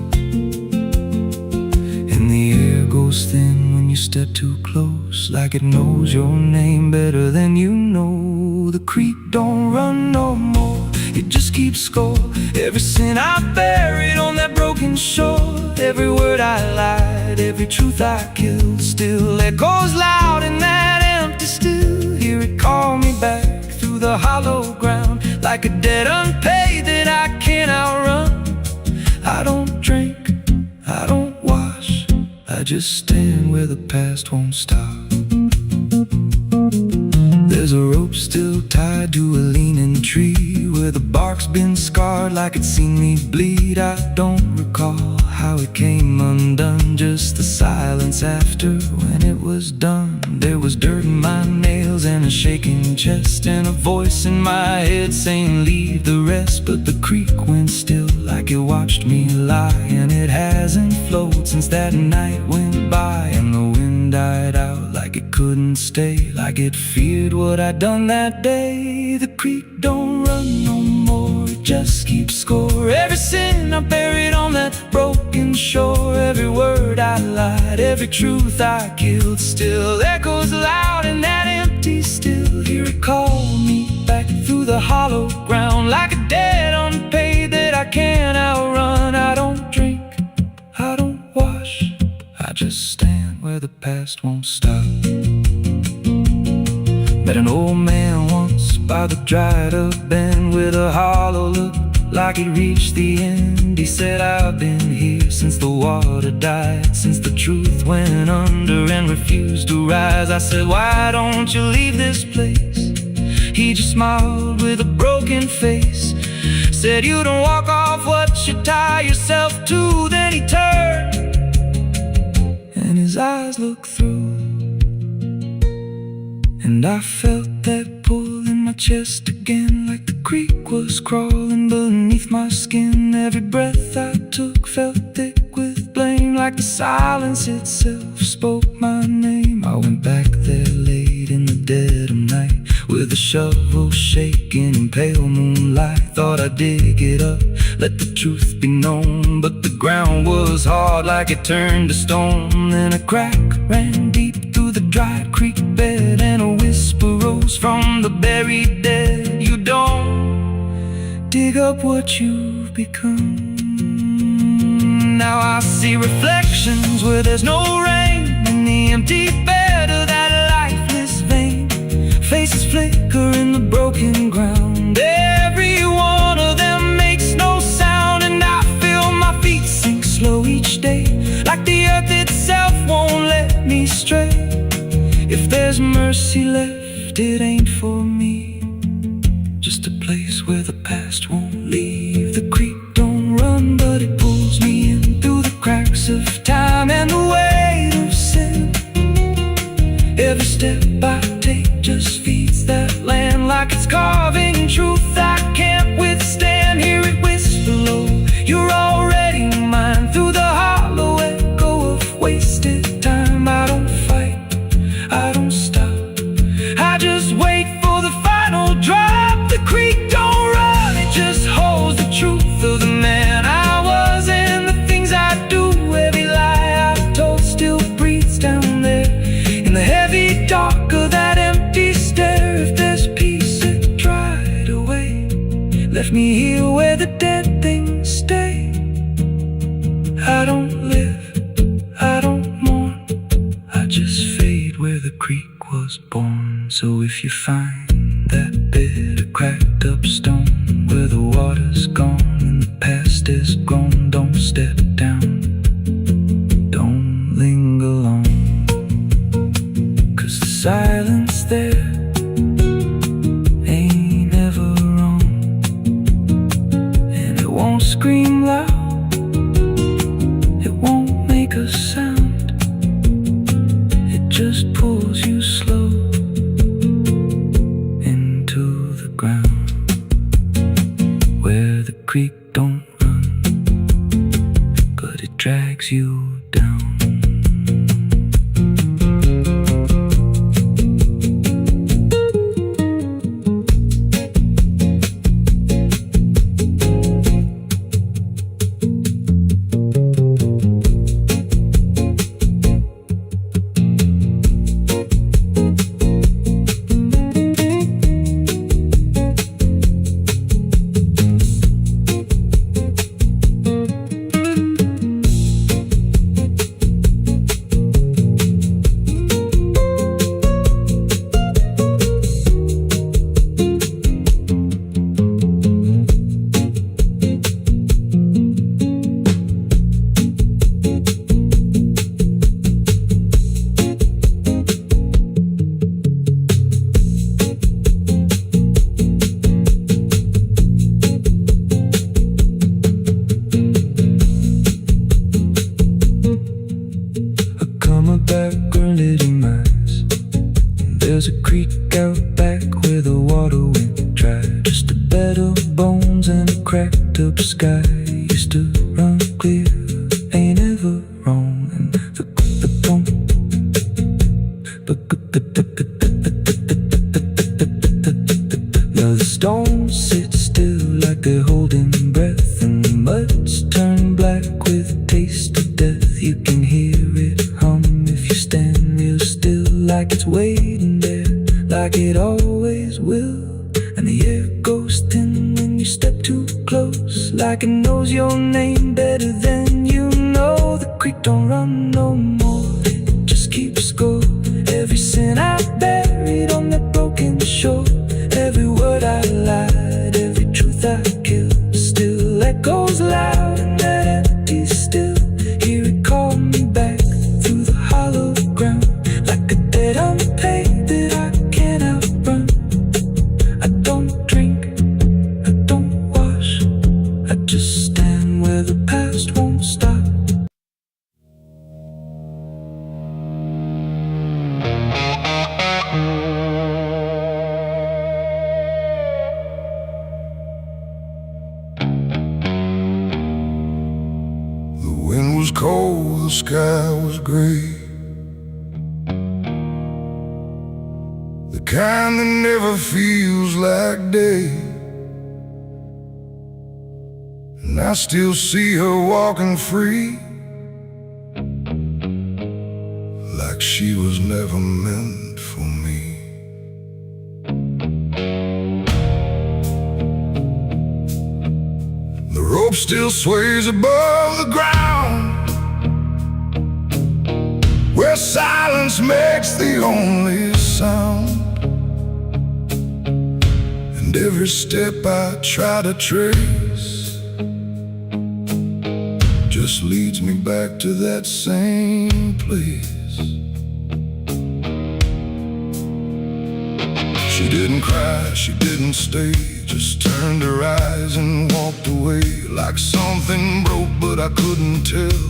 And the air goes thin when you step too close, like it knows your name better than you know. The creek don't run no more, it just keeps score. Every sin I buried on that broken shore, every word I lied, every truth I killed, still echoes loud in that empty still. Hear it call me back through the hollow ground, like a debt unpaid that I can't outrun. I don't drink, I don't wash, I just stand where the past won't stop. There's a rope still tied to a leaning tree, where the bark's been scarred like it's seen me bleed. I don't recall how it came undone, just the silence after when it was done. There was dirt in my nails and a shaking chest, and a voice in my head saying leave the rest. But the creek went still like it watched me lie, and it hasn't flowed since that night went by. And the wind died out like it couldn't stay, like it feared what I'd done that day. The creek don't run no more, it just keeps score. Every sin I buried on that broken shore, every word I lied, every truth I killed, still echoes loud in that empty still. Hear it call me back through the hollow ground, like a debt unpaid that I can't outrun. I don't drink, I don't wash, I just stand where the past won't stop. Met an old man once by the dried up bend, with a hollow look like it reached the end. He said, I've been here since the water died, since the truth went under and refused to rise. I said, why don't you leave this place? He just smiled with a broken face, said, you don't walk off what you tie yourself to. Then he turned and his eyes looked through, and I felt that pull in my chest again, like the creek was crawling beneath my skin. Every breath I took felt thick with blame, like the silence itself spoke my name. I went back there late in the dead of night, with a shovel shaking in pale moonlight. Thought I'd dig it up, let the truth be known, but the ground was hard like it turned to stone. Then a crack ran deep through the dried creek bed, and a whisper rose from the buried dead. You don't dig up what you've become. Now I see reflections where there's no rain, in the empty bed of that lifeless vein. Faces flicker in the broken ground, every one of them makes no sound. And I feel my feet sink slow each day, like the earth itself won't let me stray. If there's mercy left, it ain't for me, just a place where the past won't leave. The creek don't run, but it pulls me in through the cracks of time and the weight of sin. Every step I take just feeds that land, like it's carving truth I can't withstand. Hear it whisper low, you're already mine, through the hollow echo of wasted time. I don't fight, I don't stop, I just wait for the final drop. The creek don't run, it just holds the truth of the man I was and the things I do. Every lie I've told still breathes down there in the heavy dark of that empty stare. If there's peace, it dried away, left me here where the dead things stay. I don't live, I don't mourn, I just fade where the creek was born. So if you find that bit of cracked up stone, where the water's gone and the past is grown, don't step down, don't linger long, 'cause the silence there ain't ever wrong, and it won't scream loud, it won't make a sound, it just pulls you slow into the ground. Where the creek don't run, but it drags you down. There's a creek out back where the water went dry. Just a bed of bones and a cracked up sky. Used to run clear, ain't ever wrong. And the pump. Now the stones sit still like they're holding breath, and the mud's turned black with a taste of death. You can hear it hum if you stand real still, like it's waiting there, like it always will. And the air goes thin when you step too close, like it knows your name better than you know. The creek don't run no more, it just keeps score. Every sin I buried on that broken shore, every word I lied, every truth I killed, still echoes loud in that empty still. Hear it call me back through the hollow ground, like a debt unpaid that I can't outrun. I don't drink, I don't wash, I just stand where the past won't stop. The wind was cold, the sky was gray, the kind that never feels like day. And I still see her walking free, like she was never meant for me. The rope still sways above the ground, where silence makes the only sound. And every step I try to trace just leads me back to that same place. She didn't cry, she didn't stay, just turned her eyes and walked away, like something broke but I couldn't tell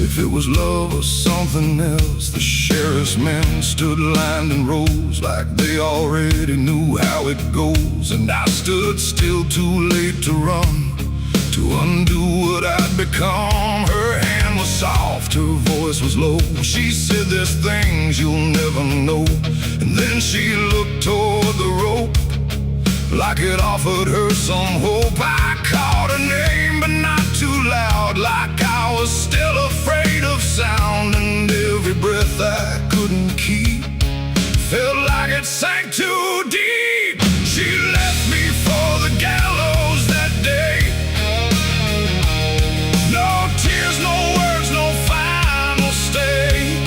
if it was love or something else. The sheriff's men stood lined in rows, like they already knew how it goes. And I stood still, too late to run, to undo what I'd become. Her hand was soft, her voice was low. She said, there's things you'll never know. And then she looked toward the rope, like it offered her some hope. I called her name, but not too loud, like I was still afraid of sound. And every breath I couldn't keep felt like it sank too deep. She left me for the gallows that day. No tears, no words, no final stay,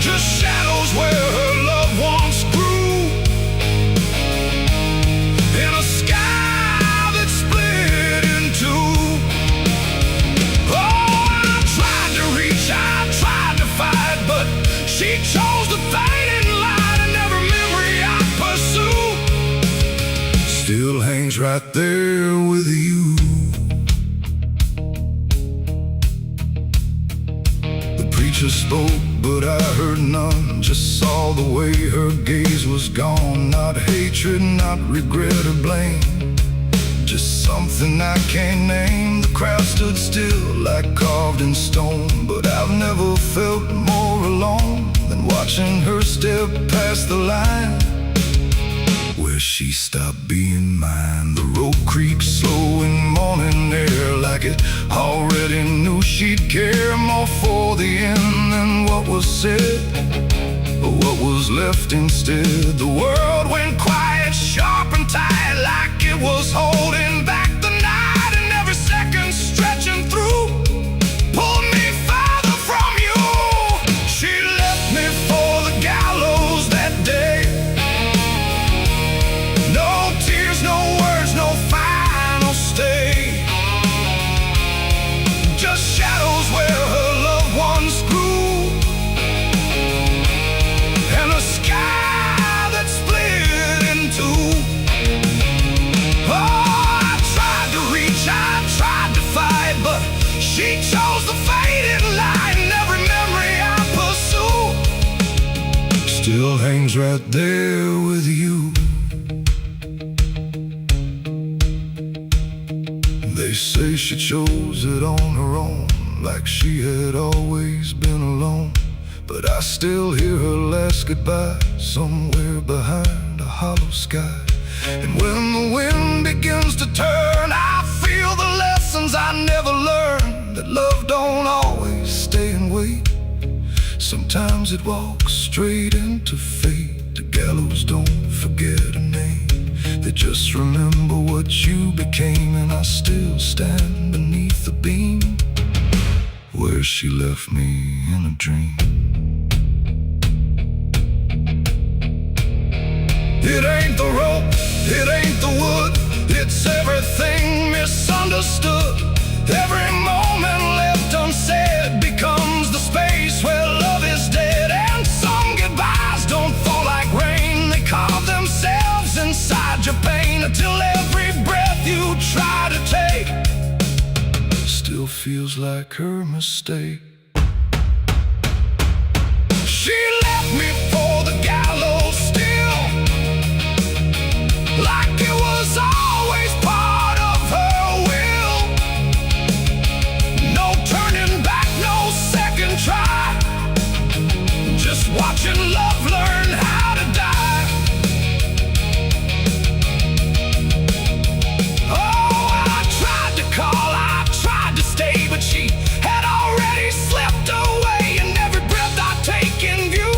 just shadows where her loved ones grew, in a sky that split in two. Oh, I tried to reach, I tried to fight, but she chose to fade in light, and every memory I pursue still hangs right there with you. The preacher spoke, but I heard none, just saw the way her gaze was gone. Not hatred, not regret or blame, just something I can't name. The crowd stood still like carved in stone, but I've never felt more alone than watching her step past the line where she stopped being mine. The road creaks slow in morning air, like it already knew she'd care more for the end than what was said, or what was left instead. The world went quiet, sharp and tight, like it was holding back the night, and every second stretching through pulled me farther from you. She left me for the gallows that day. No tears, no words, no final stay, just shadows where her loved ones grew, and a sky that split in two. Oh, I still hangs right there with you. They say she chose it on her own, like she had always been alone. But I still hear her last goodbye somewhere behind a hollow sky. And when the wind begins to turn, I feel the lessons I never learned, that love don't always stay and wait. Sometimes it walks straight into fate. The gallows don't forget a name, they just remember what you became. And I still stand beneath the beam where she left me in a dream. It ain't the rope, it ain't the wood, it's everything misunderstood. Every moment left unsaid becomes the space where love is dead. And some goodbyes don't fall like rain, they carve themselves inside your pain, until every breath you try to take still feels like her mistake. She left me for the gallows still, like it was always part of her will. No turning back, no second try, just watching love learn how to die. Oh, I tried to call, I tried to stay, but she had already slipped away. And every breath I take in view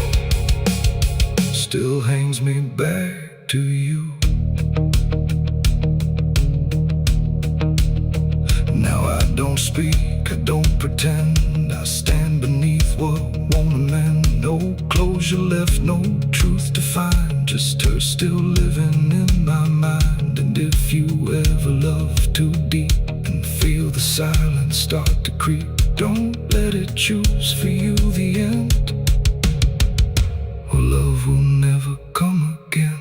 still hangs me back to you. Now I don't speak, I don't pretend, I stand beneath what won't amend. No closure left, no truth to find, just her still living in my mind. And if you ever love too deep and feel the silence start to creep, don't let it choose for you the end, or love will never come again.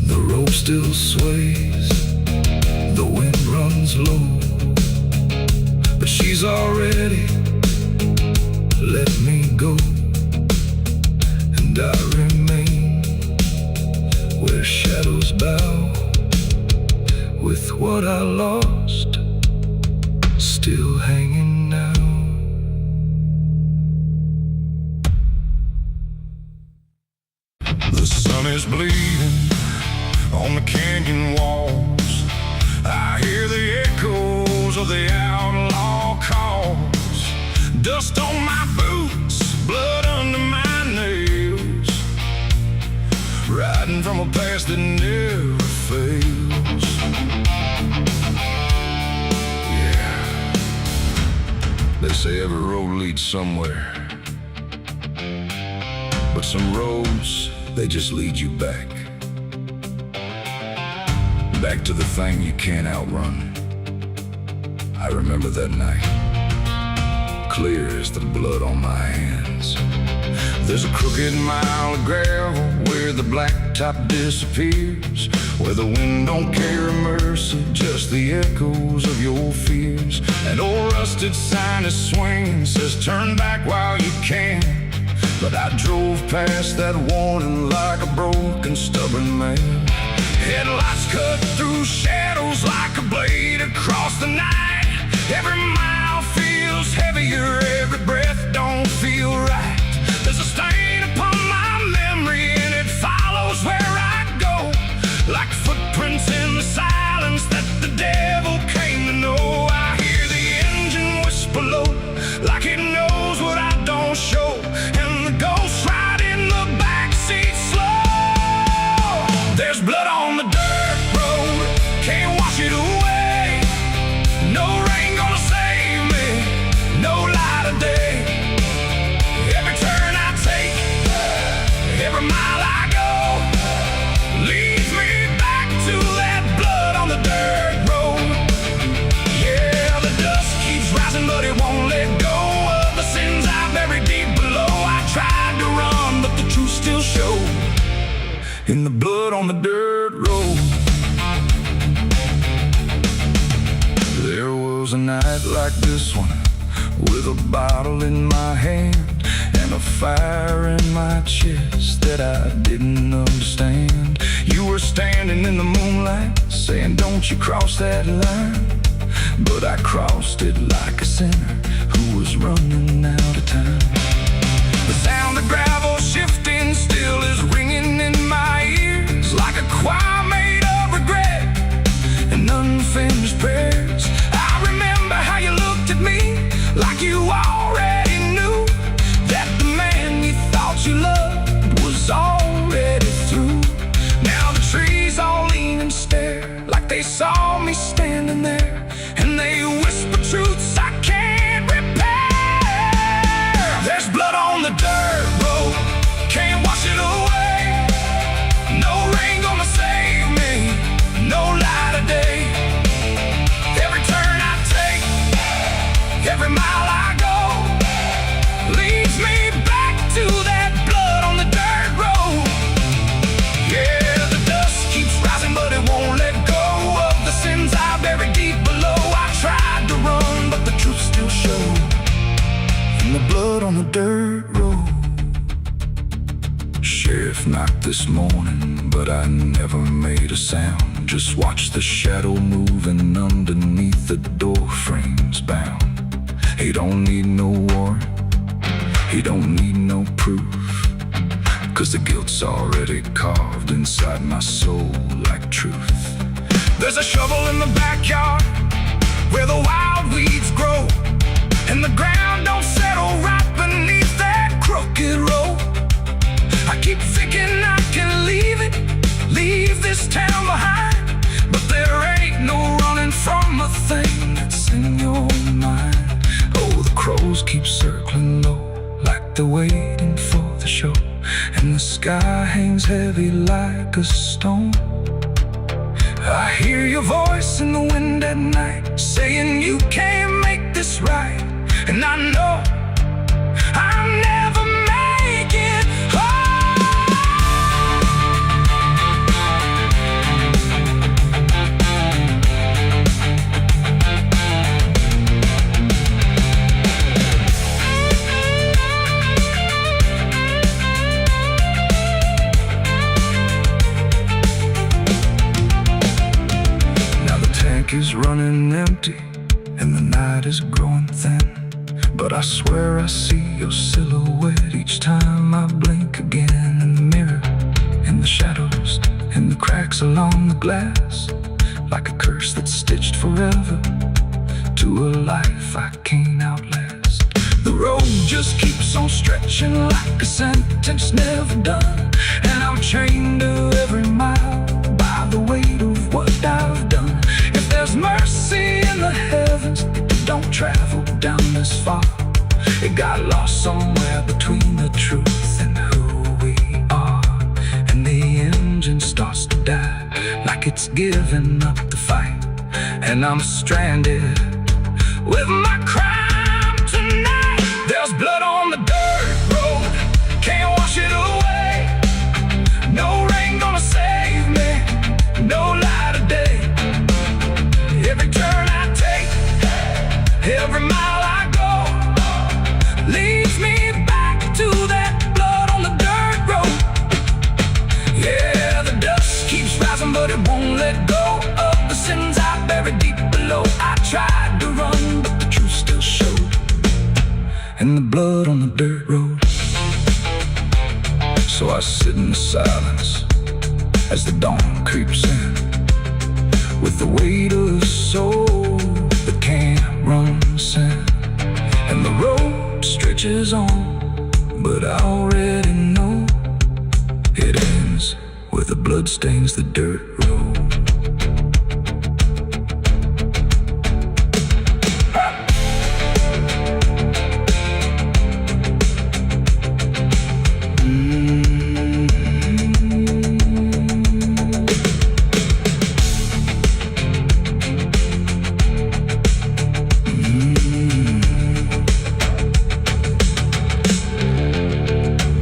The rope still sways, the wind runs low, but she's already let me go. And I remain where shadows bow, with what I lost still hanging now. The sun is bleeding on the canyon walls, I hear the echoes of the outlaw calls. Dust on my boots, blood under my nails, riding from a past that never fails. Yeah, they say every road leads somewhere, but some roads, they just lead you back to the thing you can't outrun. I remember that night, clear as the blood on my hands. There's a crooked mile of gravel where the blacktop disappears, where the wind don't carry mercy, just the echoes of your fears. An old rusted sign is swinging, says turn back while you can. But I drove past that warning like a broken, stubborn man. Headlights cut through shadows like a blade across the night. Every mile feels heavier, every breath don't feel right. There's a stain upon my memory and it follows where I go, like footprints in the silence that the devil came to know. I hear the engine whisper low, like it knows what I don't show, and the ghost ride in the backseat slow. There's blood on the dirt road, can't wash it away. No rain gonna save me, no light of day. Every turn I take, every mile I go, leads me back to that blood on the dirt road. Yeah, the dust keeps rising, but it won't let go of the sins I buried deep below. I tried to run, but the truth still showed in the blood on the dirt road. There was a night like this one with a bottle in my hand and a fire in my chest that I didn't understand. You were standing in the moonlight saying, don't you cross that line. But I crossed it like a sinner who was running out of time. The sound of gravel shifting still is ringing in my ears, like a choir made of regret and unfinished prayers. I remember how you looked at me like you already knew that the man you thought you loved was already through. Now the trees all lean and stare like they saw me standing there, and they whisper truths I can't repair. There's blood on the dirt road, can't wash it away. No rain gonna save me, no light of day. Every turn I take, every mile I go, leads me back to that blood on the dirt road. Yeah, the dust keeps rising, but it won't let go of the sins I buried deep below. I tried to run, but the truth still showed in the blood on the dirt road. Sheriff knocked this morning, but I never made a sound. Just watched the shadow moving underneath the door frames bound. He don't need no warrant, he don't need no proof, 'cause the guilt's already carved inside my soul like truth. There's a shovel in the backyard where the wild weeds grow, and the ground don't settle right beneath that crooked road. I keep thinking I can leave it, leave this town behind, but there ain't no running from a thing that's in your mind. Oh, the crows keep circling low like they're waiting for the show, and the sky hangs heavy like a stone. I hear your voice in the wind at night saying you can't make this right, and I know I'll never make it home. Is running empty and the night is growing thin, but I swear I see your silhouette each time I blink again. In the mirror, in the shadows, in the cracks along the glass, like a curse that's stitched forever to a life I can't outlast. The road just keeps on stretching like a sentence never done, and I'm chained to every mile by the weight of what I've done. If there's mercy in the heavens, it don't travel down this far. It got lost somewhere between the truth and who we are, and the engine starts to die like it's giving up the fight, and I'm stranded with my crime tonight. There's blood on the dirt road, can't wash it away. No rain gonna save me, no light of day. Every turn I take, every mile I go, leads me back to that blood on the dirt road. Yeah, the dust keeps rising, but it won't let go of the sins I buried deep below. I tried to run, but the truth still showed in the blood on the dirt road. So I sit in the silence as the dawn creeps in, with the weight of a soul that can't run sin. And the road stretches on, but I already know it ends where the blood stains the dirt road.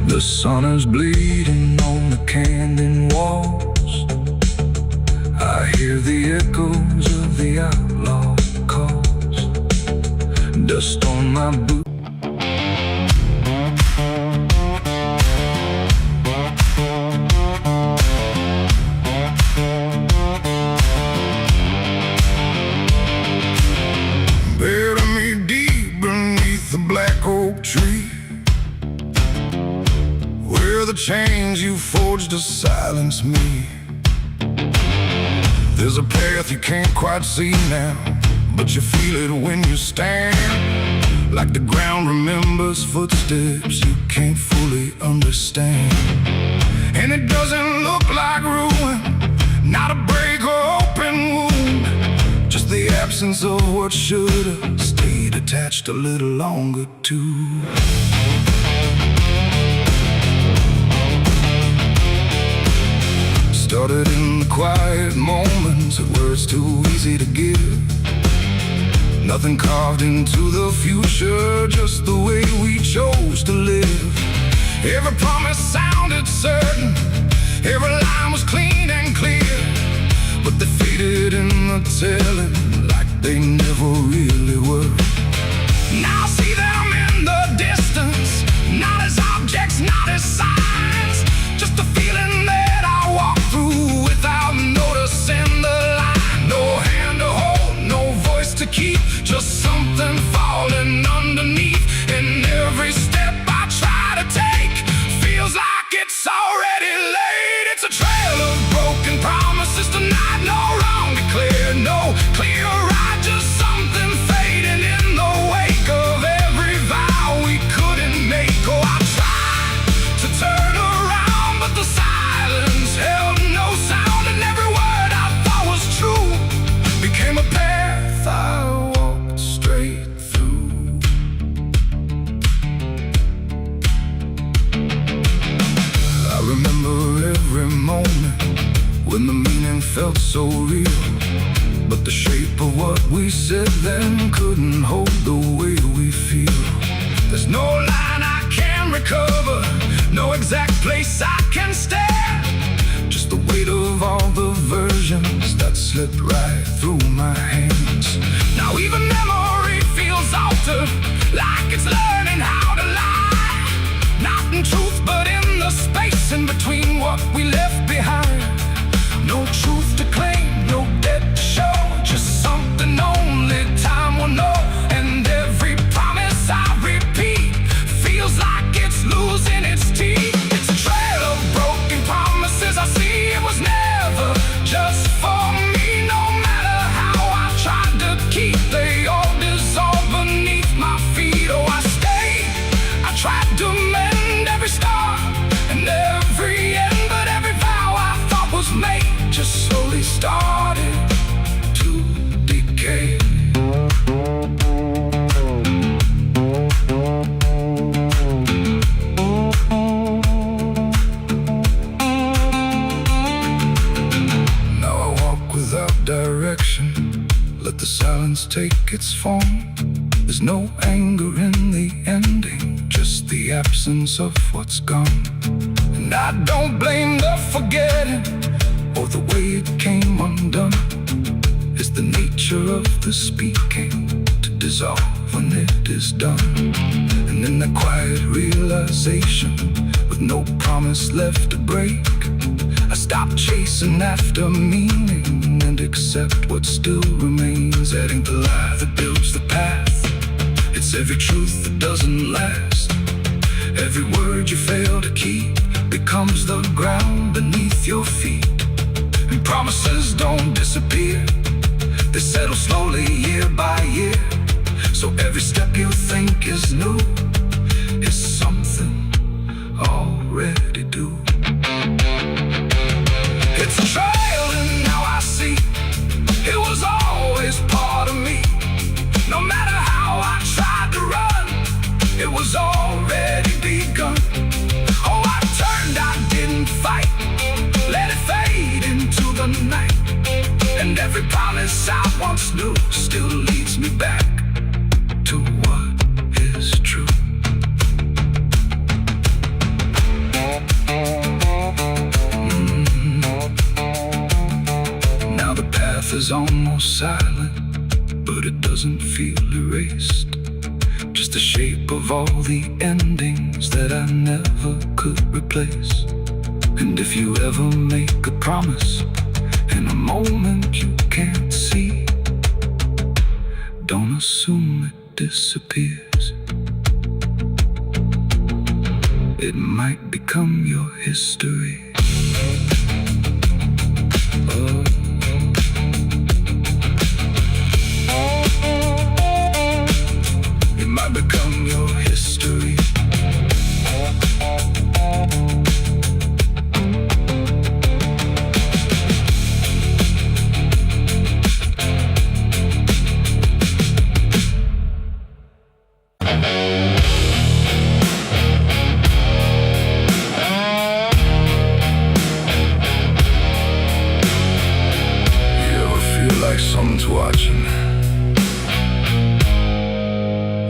The sun is bleeding on the canyon walls. I hear the echoes of the outlaw calls. dust on my boot. Bury me deep beneath the black oak tree, where the chains you forged to silence me. There's a path you can't quite see now, but you feel it when you stand. Like the ground remembers footsteps you can't fully understand. And it doesn't look like ruin, not a break or open wound, just the absence of what should've stayed attached a little longer too. Started in the quiet moments where it's too easy to give. Nothing carved into the future, just the way we chose to live. Every promise sounded certain, every line was clean and clear, but they faded in the telling like they never really were. Now I see them in the distance, not as objects, not as signs, just a feeling that I walk through without noticing the line. No hand to hold, no voice to keep, just something falling underneath. And every step I try to take feels like it's already late. It's a trail of broken promises tonight, no wrong declared, no clear right, just something fading in the wake of every vow we couldn't make. Oh, I tried to turn around, but the silence held no sound, and every word I thought was true became a path I walked straight through. I remember every moment when the meaning felt so real, but the shape of what we said then couldn't hold the way we feel. There's no line I can recover, no exact place I can stand, just the weight of all the versions that slipped right through my hands. Now even memory feels altered, like it's learning how to lie, not in truth but in the space in between what we left behind. No truth to claim, no debt to show, just something only time will know. And every promise I repeat feels like it's losing its teeth. It's a trail of broken promises I see. It was never just for me, no matter how I tried to keep, they all dissolved beneath my feet. Oh, I stayed, I tried to mend every scar and every end, but every vow I thought was made just slowly started to decay. Now I walk without direction, let the silence take its form. There's no anger in the ending, just the absence of what's gone. And I don't blame the forgetting or the way it came undone. It's the nature of the speaking to dissolve when it is done. And in that quiet realization, with no promise left to break, I stop chasing after meaning and accept what still remains. That ain't the lie that builds the path, it's every truth that doesn't last. Every word you fail to keep becomes the ground beneath your feet. And promises don't disappear, they settle slowly year by year. So every step you think is new is something already due. It's a trail and now I see it was always part of me. No matter how I tried to run, it was already begun. Oh, I turned, I didn't fight, let it fade into the night. And every promise I once knew still leads me back to what is true. Now the path is almost silent, but it doesn't feel erased. the shape of all the endings that I never could replace. And if you ever make a promise in a moment you can't see, don't assume it disappears. It might become your history. Oh. It might become your history. Like someone's watching,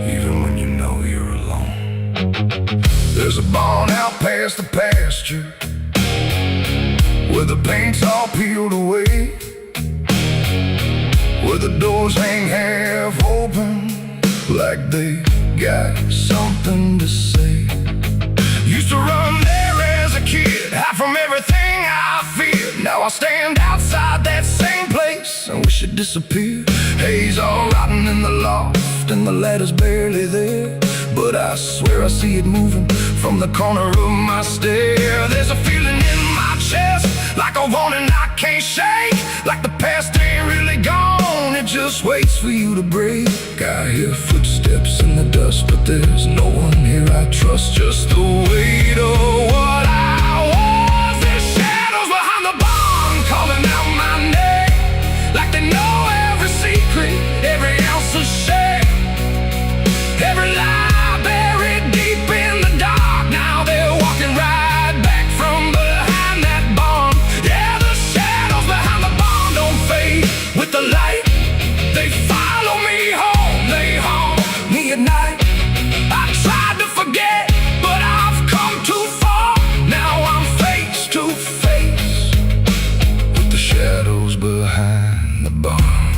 even when you know you're alone. There's a barn out past the pasture where the paint's all peeled away, where the doors hang half open like they got something to say. Used to run there as a kid, hide from everything I feared. Now I stand outside that same place and wish it disappeared. Haze all rotten in the loft and the ladder's barely there, but I swear I see it moving from the corner of my stair. There's a feeling in my chest, like a warning I can't shake, like the past ain't really gone, it just waits for you to break. I hear footsteps in the dust, but there's no one here I trust. Just the weight of what I was. There's shadows behind the barn calling out my name, like they know every secret, every ounce of shame, every lie buried deep in the dark. Now they're walking right back from behind that barn. Yeah, the shadows behind the barn don't fade with the light. They follow me home, they haunt me at night. I tried to forget, but I've come too far. Now I'm face to face with the shadows behind the barn.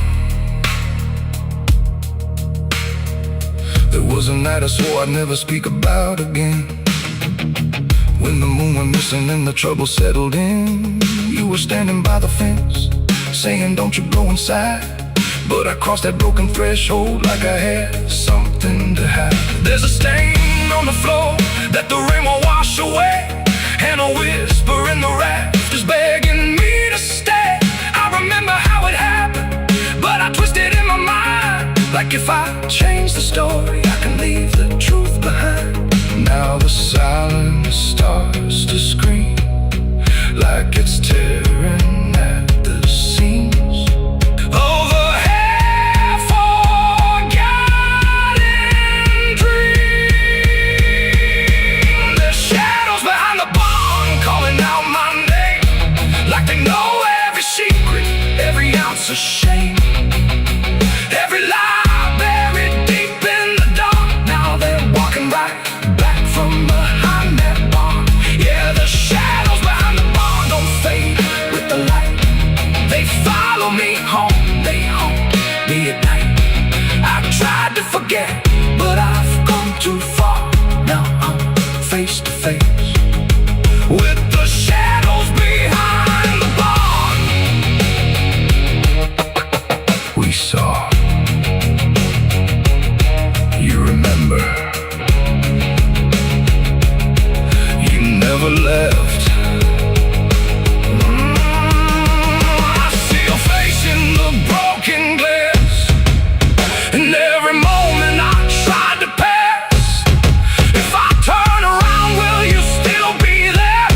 There was a night I swore I'd never speak about again, when the moon went missing and the trouble settled in. You were standing by the fence, saying don't you go inside, but I crossed that broken threshold like I had something to hide. There's a stain on the floor that the rain will wash away, and a whisper in the rafters begging me to stay. I remember how it happened, but I twisted in my mind, like if I change the story I can leave the truth behind. Now the silence starts to scream, like it's tearing at the seams. Over half-forgotten dream. There's shadows behind the barn calling out my name, like they know every secret, every ounce of shame, every lie buried deep in the dark. Now they're walking right back from behind that barn. Yeah, the shadows behind the barn don't fade with the light. They follow me home, they haunt me at night. I've tried to forget, but I've gone too far. Now I'm face to face with the shadows behind the barn. We saw, you remember, you never left. I see your face in the broken glass, and every moment I tried to pass. If I turn around, will you still be there,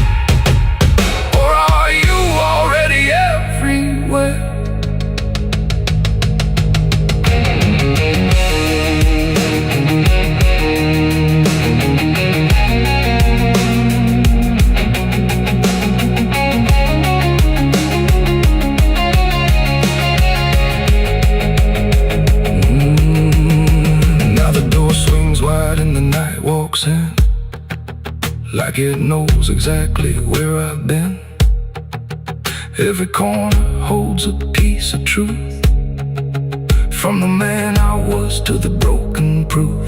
or are you already everywhere? Now the door swings wide and the night walks in, like it knows exactly where I've been. Every corner holds a piece of truth, from the man I was to the broken proof.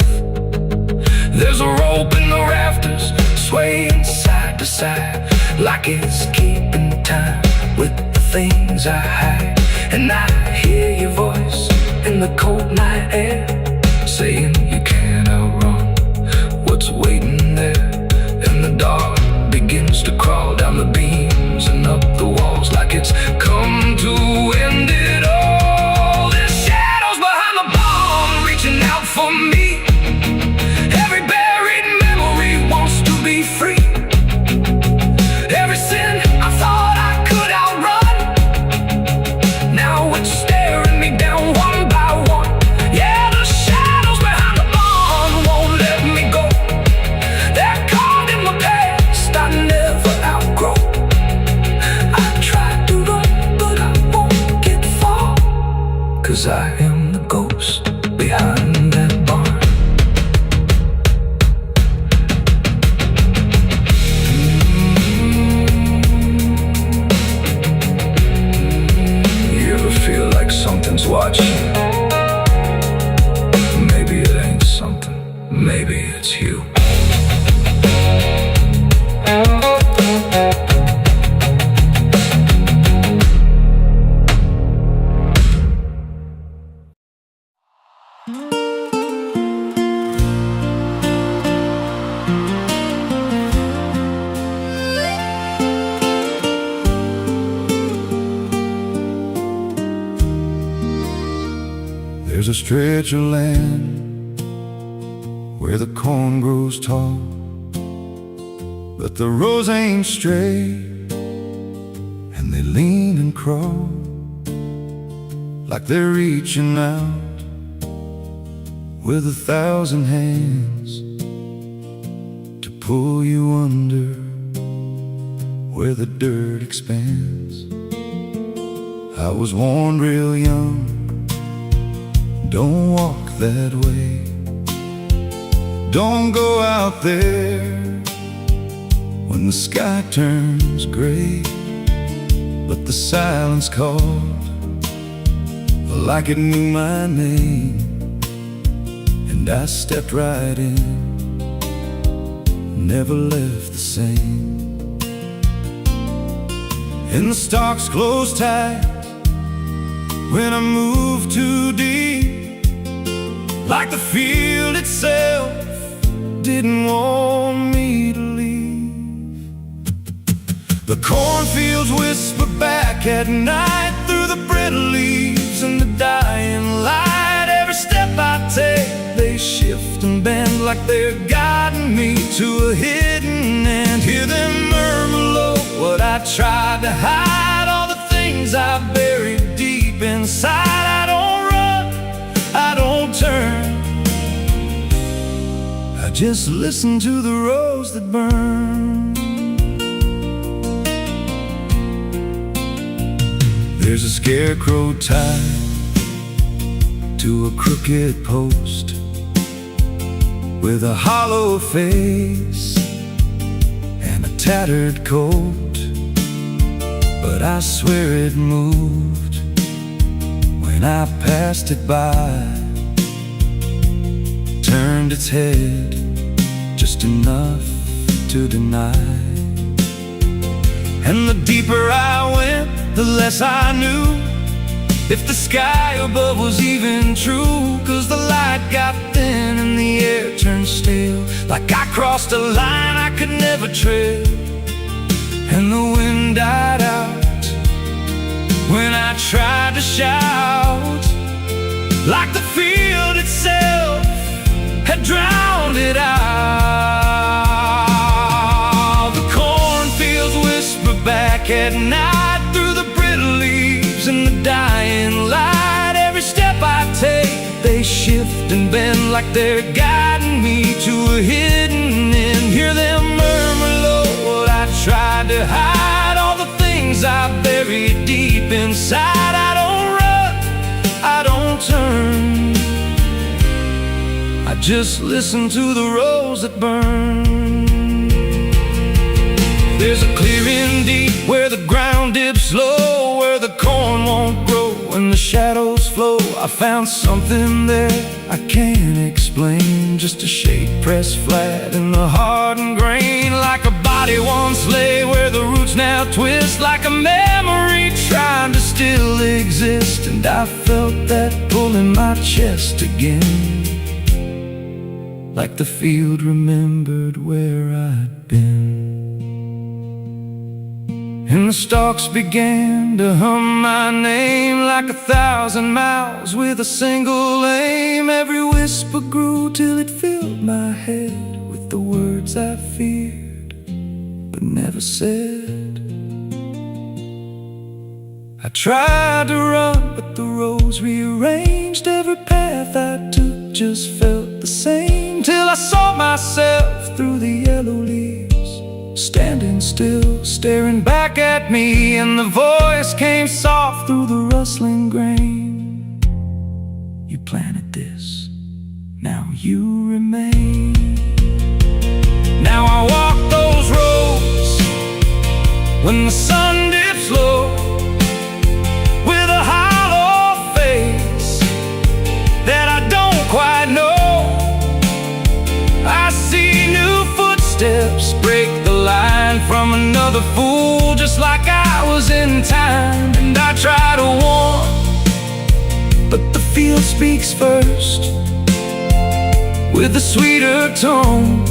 There's a rope in the rafters, swaying side to side, like it's keeping time with the things I hide. And I hear your voice in the cold night air, saying you can't outrun what's waiting there. And the dark begins to crawl down the beams and up the walls, like it's come to end it all. There's shadows behind the barn, reaching out for me. Every buried memory wants to be free. Every sin I thought I could outrun, now it's staring me down one by one. Yeah, the shadows behind the barn won't let me go. They're caught in my past I never outgrow. I tried to run, but I won't get far, 'cause I am the ghost behind that barn. You ever feel like something's watching? Maybe it ain't something, maybe it's you. There's a stretch of land where the corn grows tall, but the rows ain't straight, and they lean and crawl like they're reaching out with 1,000 hands to pull you under where the dirt expands. I was warned real young, don't walk that way, don't go out there when the sky turns gray. But the silence called like it knew my name, and I stepped right in, never left the same. And the stalks closed tight when I moved too deep, like the field itself didn't want me to leave. The cornfields whisper back at night through the brittle leaves and the dying light. Every step I take, they shift and bend like they're guiding me to a hidden end. Hear them murmur low what I tried to hide, all the things I buried deep inside. I don't run, I don't turn, I just listen to the rose that burn. There's a scarecrow tied to a crooked post with a hollow face and a tattered coat, but I swear it moved when I passed it by, turned its head just enough to deny. And the deeper I went, the less I knew if the sky above was even true. 'Cause the light got thin and the air turned stale, like I crossed a line I could never tread. And the wind died out when I tried to shout, like the field itself had drowned it out. The cornfields whisper back at night through the brittle leaves and the dying light. Every step I take, they shift and bend like they're guiding me to a hidden end. Hear them murmur low what I tried to hide, all the things I buried deep inside. I don't run, I don't turn, I just listen to the rose that burn. There's a clearing deep where the ground dips low, where the corn won't grow and the shadows flow. I I found something there I can't explain. Just a shape pressed flat in the hardened grain, like a body once lay where the roots now twist, like a memory trying to still exist. And I felt that pull in my chest again, like the field remembered where I'd been. And the stalks began to hum my name, like 1,000 mouths with a single aim. Every whisper grew till it filled my head with the words I feared but never said. I tried to run, but the roads rearranged. Every path I took just felt the same, till I saw myself through the yellow leaves, standing still, staring back at me. And the voice came soft through the rustling grain: you planted this, now you remain. Now I walk those roads when the sun dips low, with a hollow face that I don't quite know. I see new footsteps break the line from another fool, just like I was in time. And I try to warn, but the field speaks first, with a sweeter tone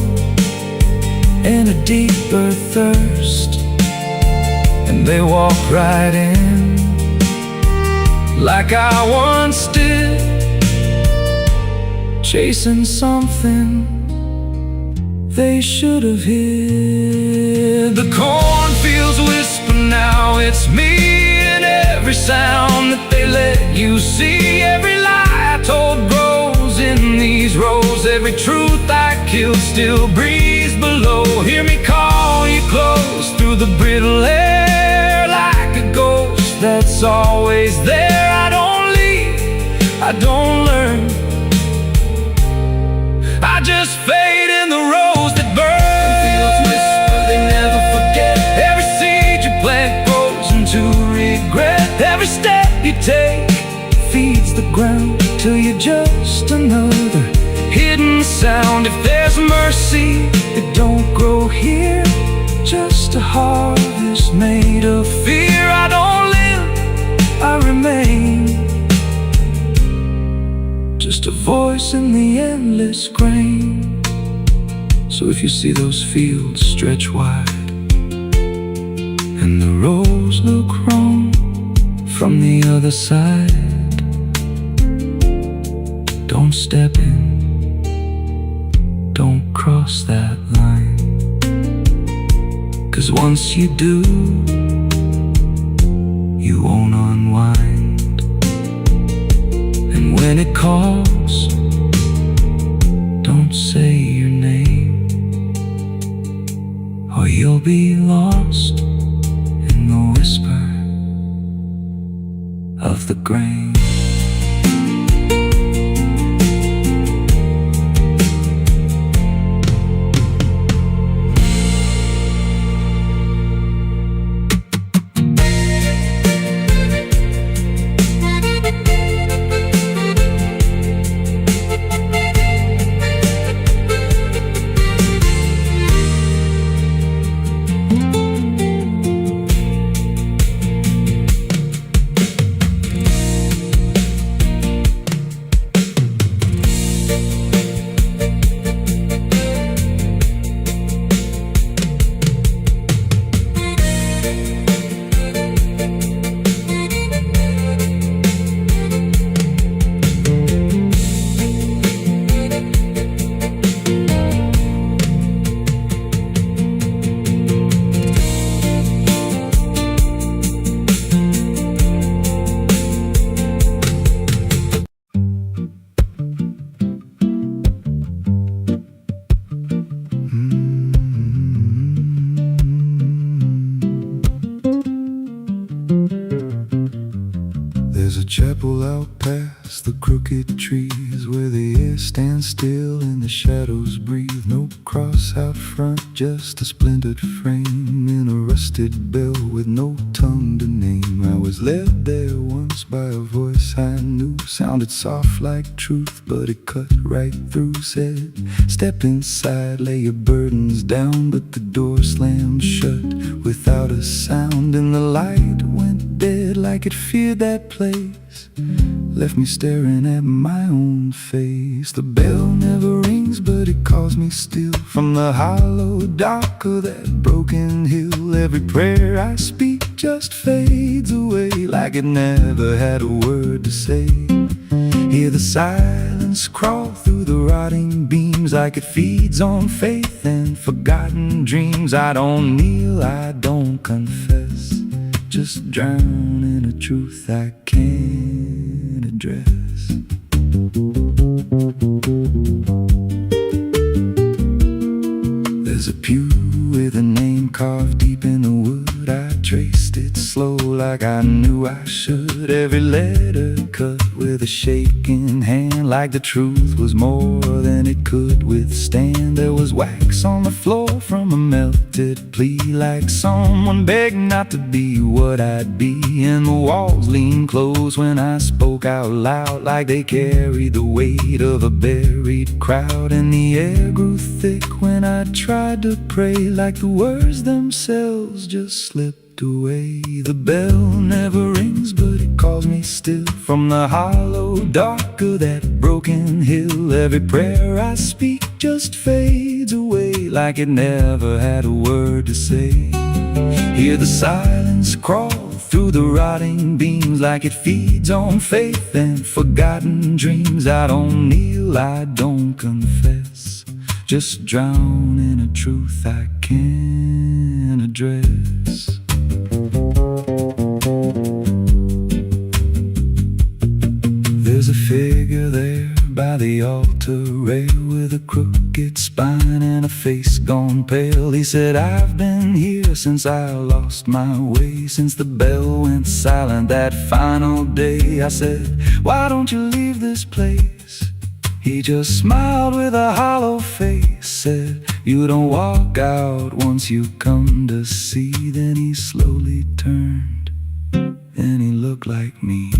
and a deeper thirst. And they walk right in, like I once did, chasing something they should have hid. The cornfields whisper now, it's me. And every sound that they let you see, every lie I told grows in these rows. Every truth I killed still breathes below. Hear me call you close through the brittle air, like a ghost that's always there. I don't leave, I don't learn, I just fade in the rows that burn. Fields whisper, they never forget. Every seed you plant grows into regret. Every step you take feeds the ground till you're just another hidden sound. If there's mercy, it don't grow here, just a harvest made of fear. I don't live, I remain, just a voice in the endless grain. So if you see those fields stretch wide, and the rows look wrong from the other side, don't step in, don't cross that line. 'Cause once you do, you won't unwind. And when it calls, don't say your name, or you'll be lost in the whisper of the grain. Chapel out past the crooked trees, where the air stands still and the shadows breathe. No cross out front, just a splintered frame in a rusted bell with no tongue to name. I was led there once by a voice I knew, sounded soft like truth, but it cut right through. Said, step inside, lay your burdens down, but the door slammed shut without a sound, and the light went dead like it feared that place, left me staring at my own face. The bell never rings, but it calls me still from the hollow dark of that broken hill. Every prayer I speak just fades away like it never had a word to say. Hear the silence crawl through the rotting beams like it feeds on faith and forgotten dreams. I don't kneel, I don't confess, just drown in a truth I can't address. There's a pew with a name carved deep in the wood. I traced it slow like I knew I should. Every letter cut with a shaking hand, like the truth was more than it could withstand. There was wax on the floor from a melted plea, like someone begged not to be what I'd be. And the walls leaned close when I spoke out loud, like they carried the weight of a buried crowd. And the air grew thick when I tried to pray, like the words themselves just slipped away. The bell never rings, but it calls me still from the hollow dark of that broken hill. Every prayer I speak just fades away like it never had a word to say. Hear the silence crawl through the rotting beams like it feeds on faith and forgotten dreams. I don't kneel, I don't confess, just drown in a truth I can't address. There's a figure there by the altar rail with a crooked spine and a face gone pale. He said, I've been here since I lost my way, since the bell went silent that final day. I said, why don't you leave this place? He just smiled with a hollow face, said, you don't walk out once you come to see. Then he slowly turned and he looked like me.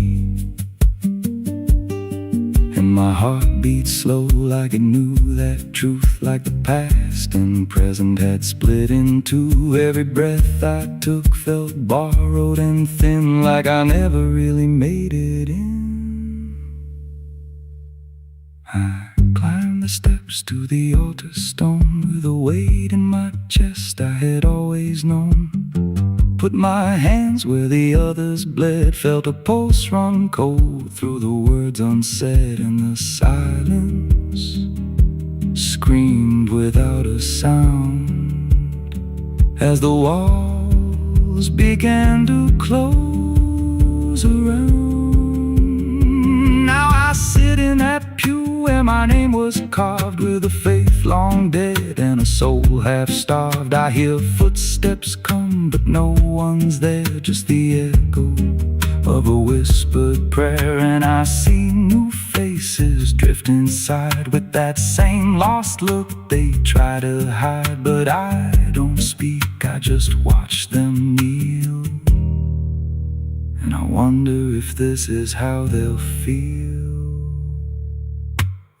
And my heart beat slow like it knew that truth, like the past and present had split in two. Every breath I took felt borrowed and thin, like I never really made it in. I climbed the steps to the altar stone with a weight in my chest I had always known. Put my hands where the others bled, felt a pulse run cold through the words unsaid, and the silence screamed without a sound as the walls began to close around. Now I sit in that pew where my name was carved, with a faith long dead and a soul half starved. I hear footsteps come, but no one's there, just the echo of a whispered prayer. And I see new faces drift inside with that same lost look they try to hide. But I don't speak, I just watch them kneel, and I wonder if this is how they'll feel.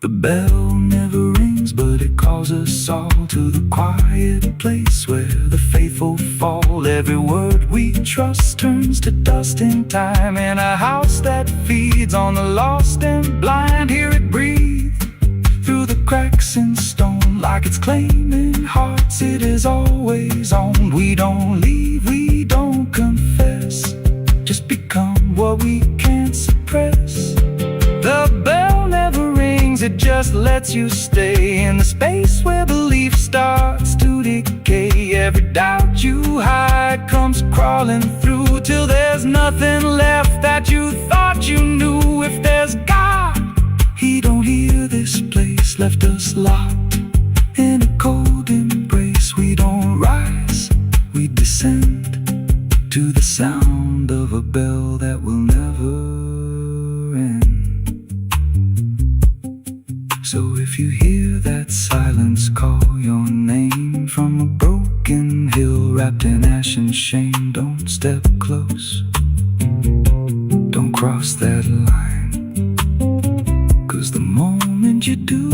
The bell never rings, but it calls us all to the quiet place where the faithful fall. Every word we trust turns to dust in time, in a house that feeds on the lost and blind. Hear it breathe through the cracks in stone, like it's claiming hearts it is always owned. We don't leave, we don't confess, just become what we can't suppress. The bell never rings, it just lets you stay in the space where belief starts to decay. Every doubt you hide comes crawling through till there's nothing left that you thought you knew. If there's God, He don't hear this place, left us locked in a cold embrace. We don't rise, we descend to the sound of a bell that will never end. So if you hear that silence call your wrapped in ash and shame. Don't step close, don't cross that line, 'cause the moment you do,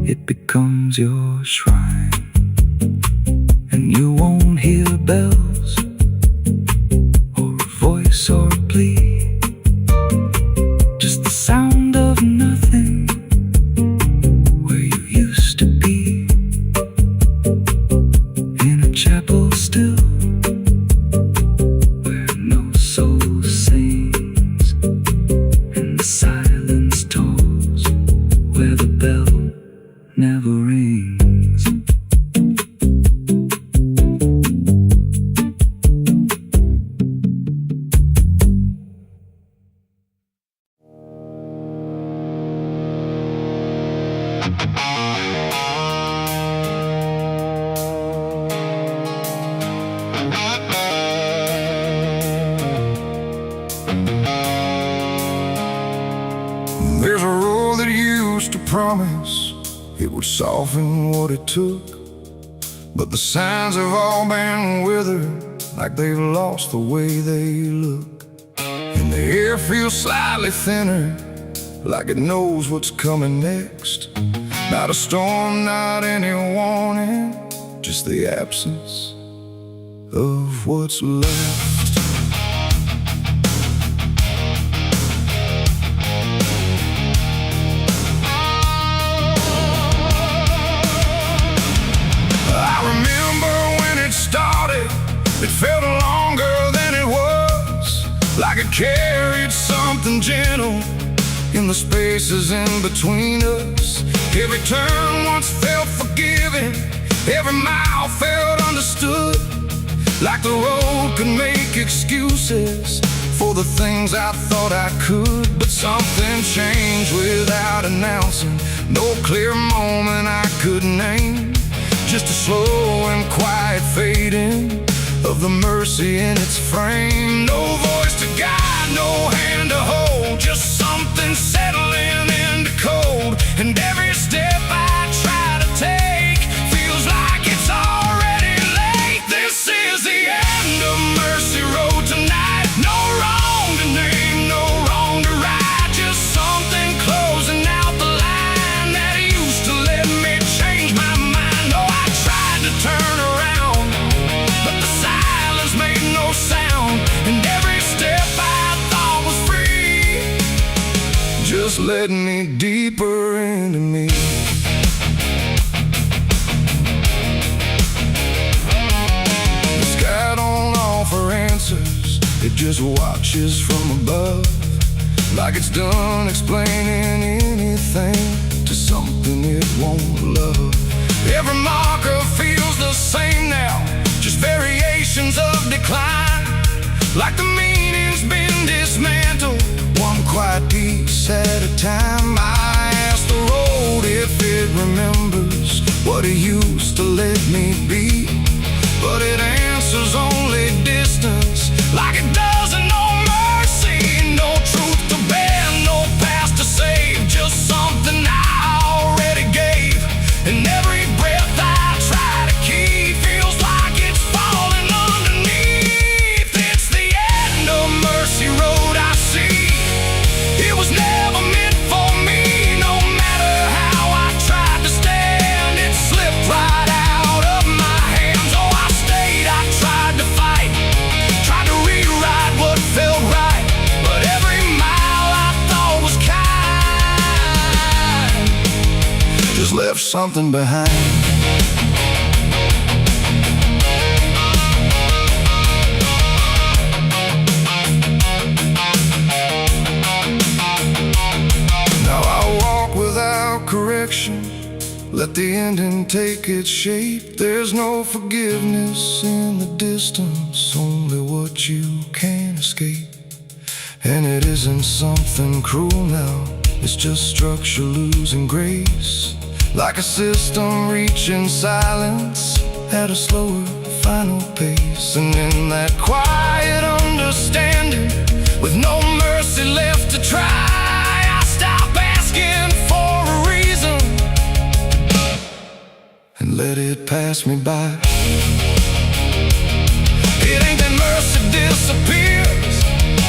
it becomes your shrine. And you won't hear bells or a voice or a plea, just the sound of nothing where you used to be. In a chapel still, where no soul sings, and the silence tolls, where the bell never rings. There's a road that used to promise it would soften what it took, but the signs have all been withered, like they've lost the way they look. And the air feels slightly thinner, like it knows what's coming next. Not a storm, not any warning, just the absence of what's left. It felt longer than it was, like it carried something gentle in the spaces in between us. Every turn once felt forgiving, every mile felt understood, like the road could make excuses for the things I thought I could. But something changed without announcing, no clear moment I could name, just a slow and quiet fading of the mercy in its frame. No voice to guide, no hand to hold, just something settling into cold. And every step I try to take feels like it's already late. This is the end of Mercy Road tonight. No wrong to name, no wrong to right, just something closing out the line that used to let me change my mind. Oh, I tried to turn around, but the silence made no sound, and every step I thought was free just led me deeper into me. The sky don't offer answers, it just watches from above, like it's done explaining anything to something it won't love. Every marker feels the same now, just variations of decline, like the meaning's been dismantled, one quiet piece at a time. I ask the road if it remembers what it used to let me be, but it answers only distance, like it doesn't know mercy, no truth to bear, no past to save, just something I already gave. And every breath I try to keep feels like it's falling underneath. It's the end of Mercy Road, I see. It was never meant for me, no matter how I tried to stand, it slipped right out of my hands. Oh, I stayed, I tried to fight, tried to rewrite what felt right, but every mile I thought was kind just left something behind. Now I walk without correction, let the ending take its shape. There's no forgiveness in the distance, only what you can't escape. And it isn't something cruel now, it's just structure losing grace, like a system reaching silence at a slower final pace. And in that quiet understanding, with no mercy left to try, I stop asking for a reason, and and let it pass me by. It ain't that mercy disappears,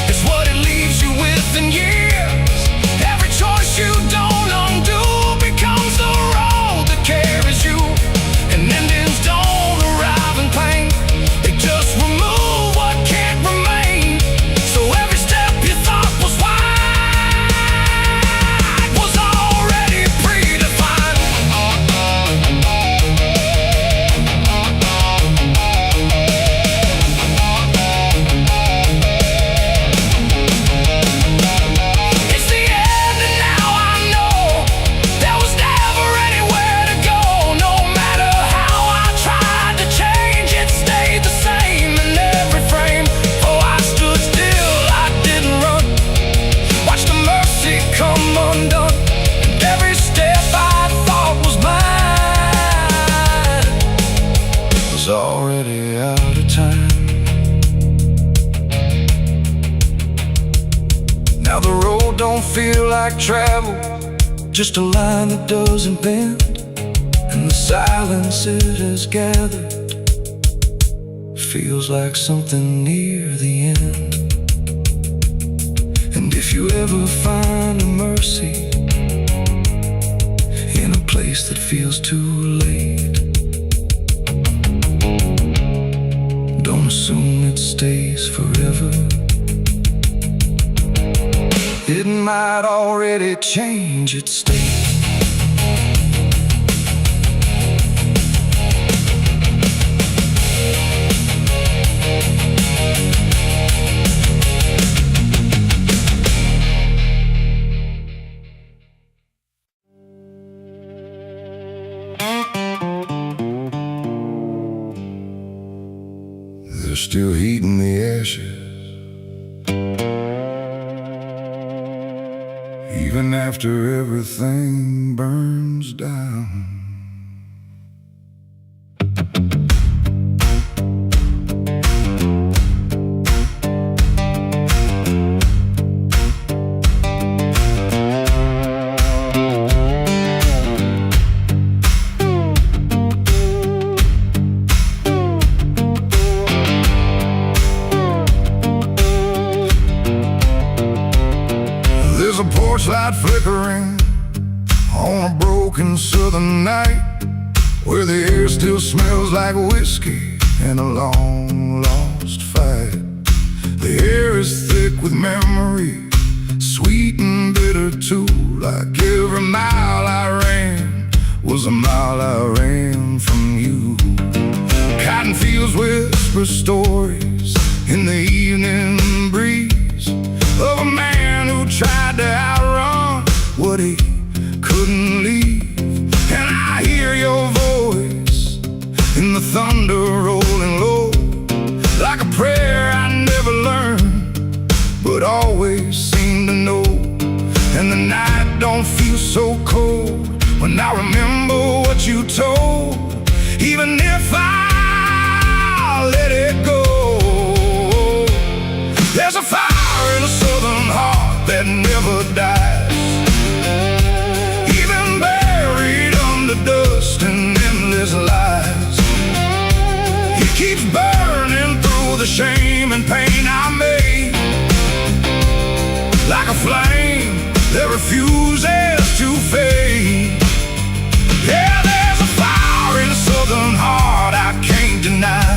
it's what it leaves you with in years. Every choice you don't undo becomes the road that carries you. And endings don't arrive in pain, they just remove what can't remain. So every step you thought was wide was already predefined. It's the end and now I know there was never anywhere to go. No matter how I tried to change, it stayed the same in every frame. Oh, I stood still, I didn't run, watched the mercy come undone. And every step I thought was mine was already out of time. Now the road don't feel like travel, just a line that doesn't bend. And the silence it has gathered feels like something near the end. And if you ever find a mercy in a place that feels too late, don't assume it stays forever. It might already change its state. There's still heat in the ashes, even after everything burns down. There's a porch light flickering on a broken southern night, where the air still smells like whiskey and a long lost fight. The air is thick with memory, sweet and bitter too. Like every mile I ran was a mile I ran from you. Cotton fields whisper stories in the evening breeze of a man who tried to outrun what he couldn't leave. And I hear your voice in the thunder rolling low, like a prayer I never learned but always seem to know. And the night don't feel so cold when I remember what you told, even if I let it go. There's a fire in a southern heart that never dies, even buried under dust and endless lies. It keeps burning through the shame and pain I made, like a flame that refuses to fade. Yeah, there's a fire in a southern heart I can't deny,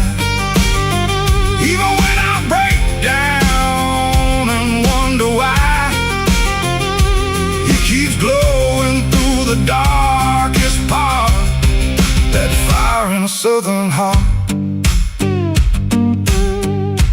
even when I break down and wonder why. It keeps glowing through the dark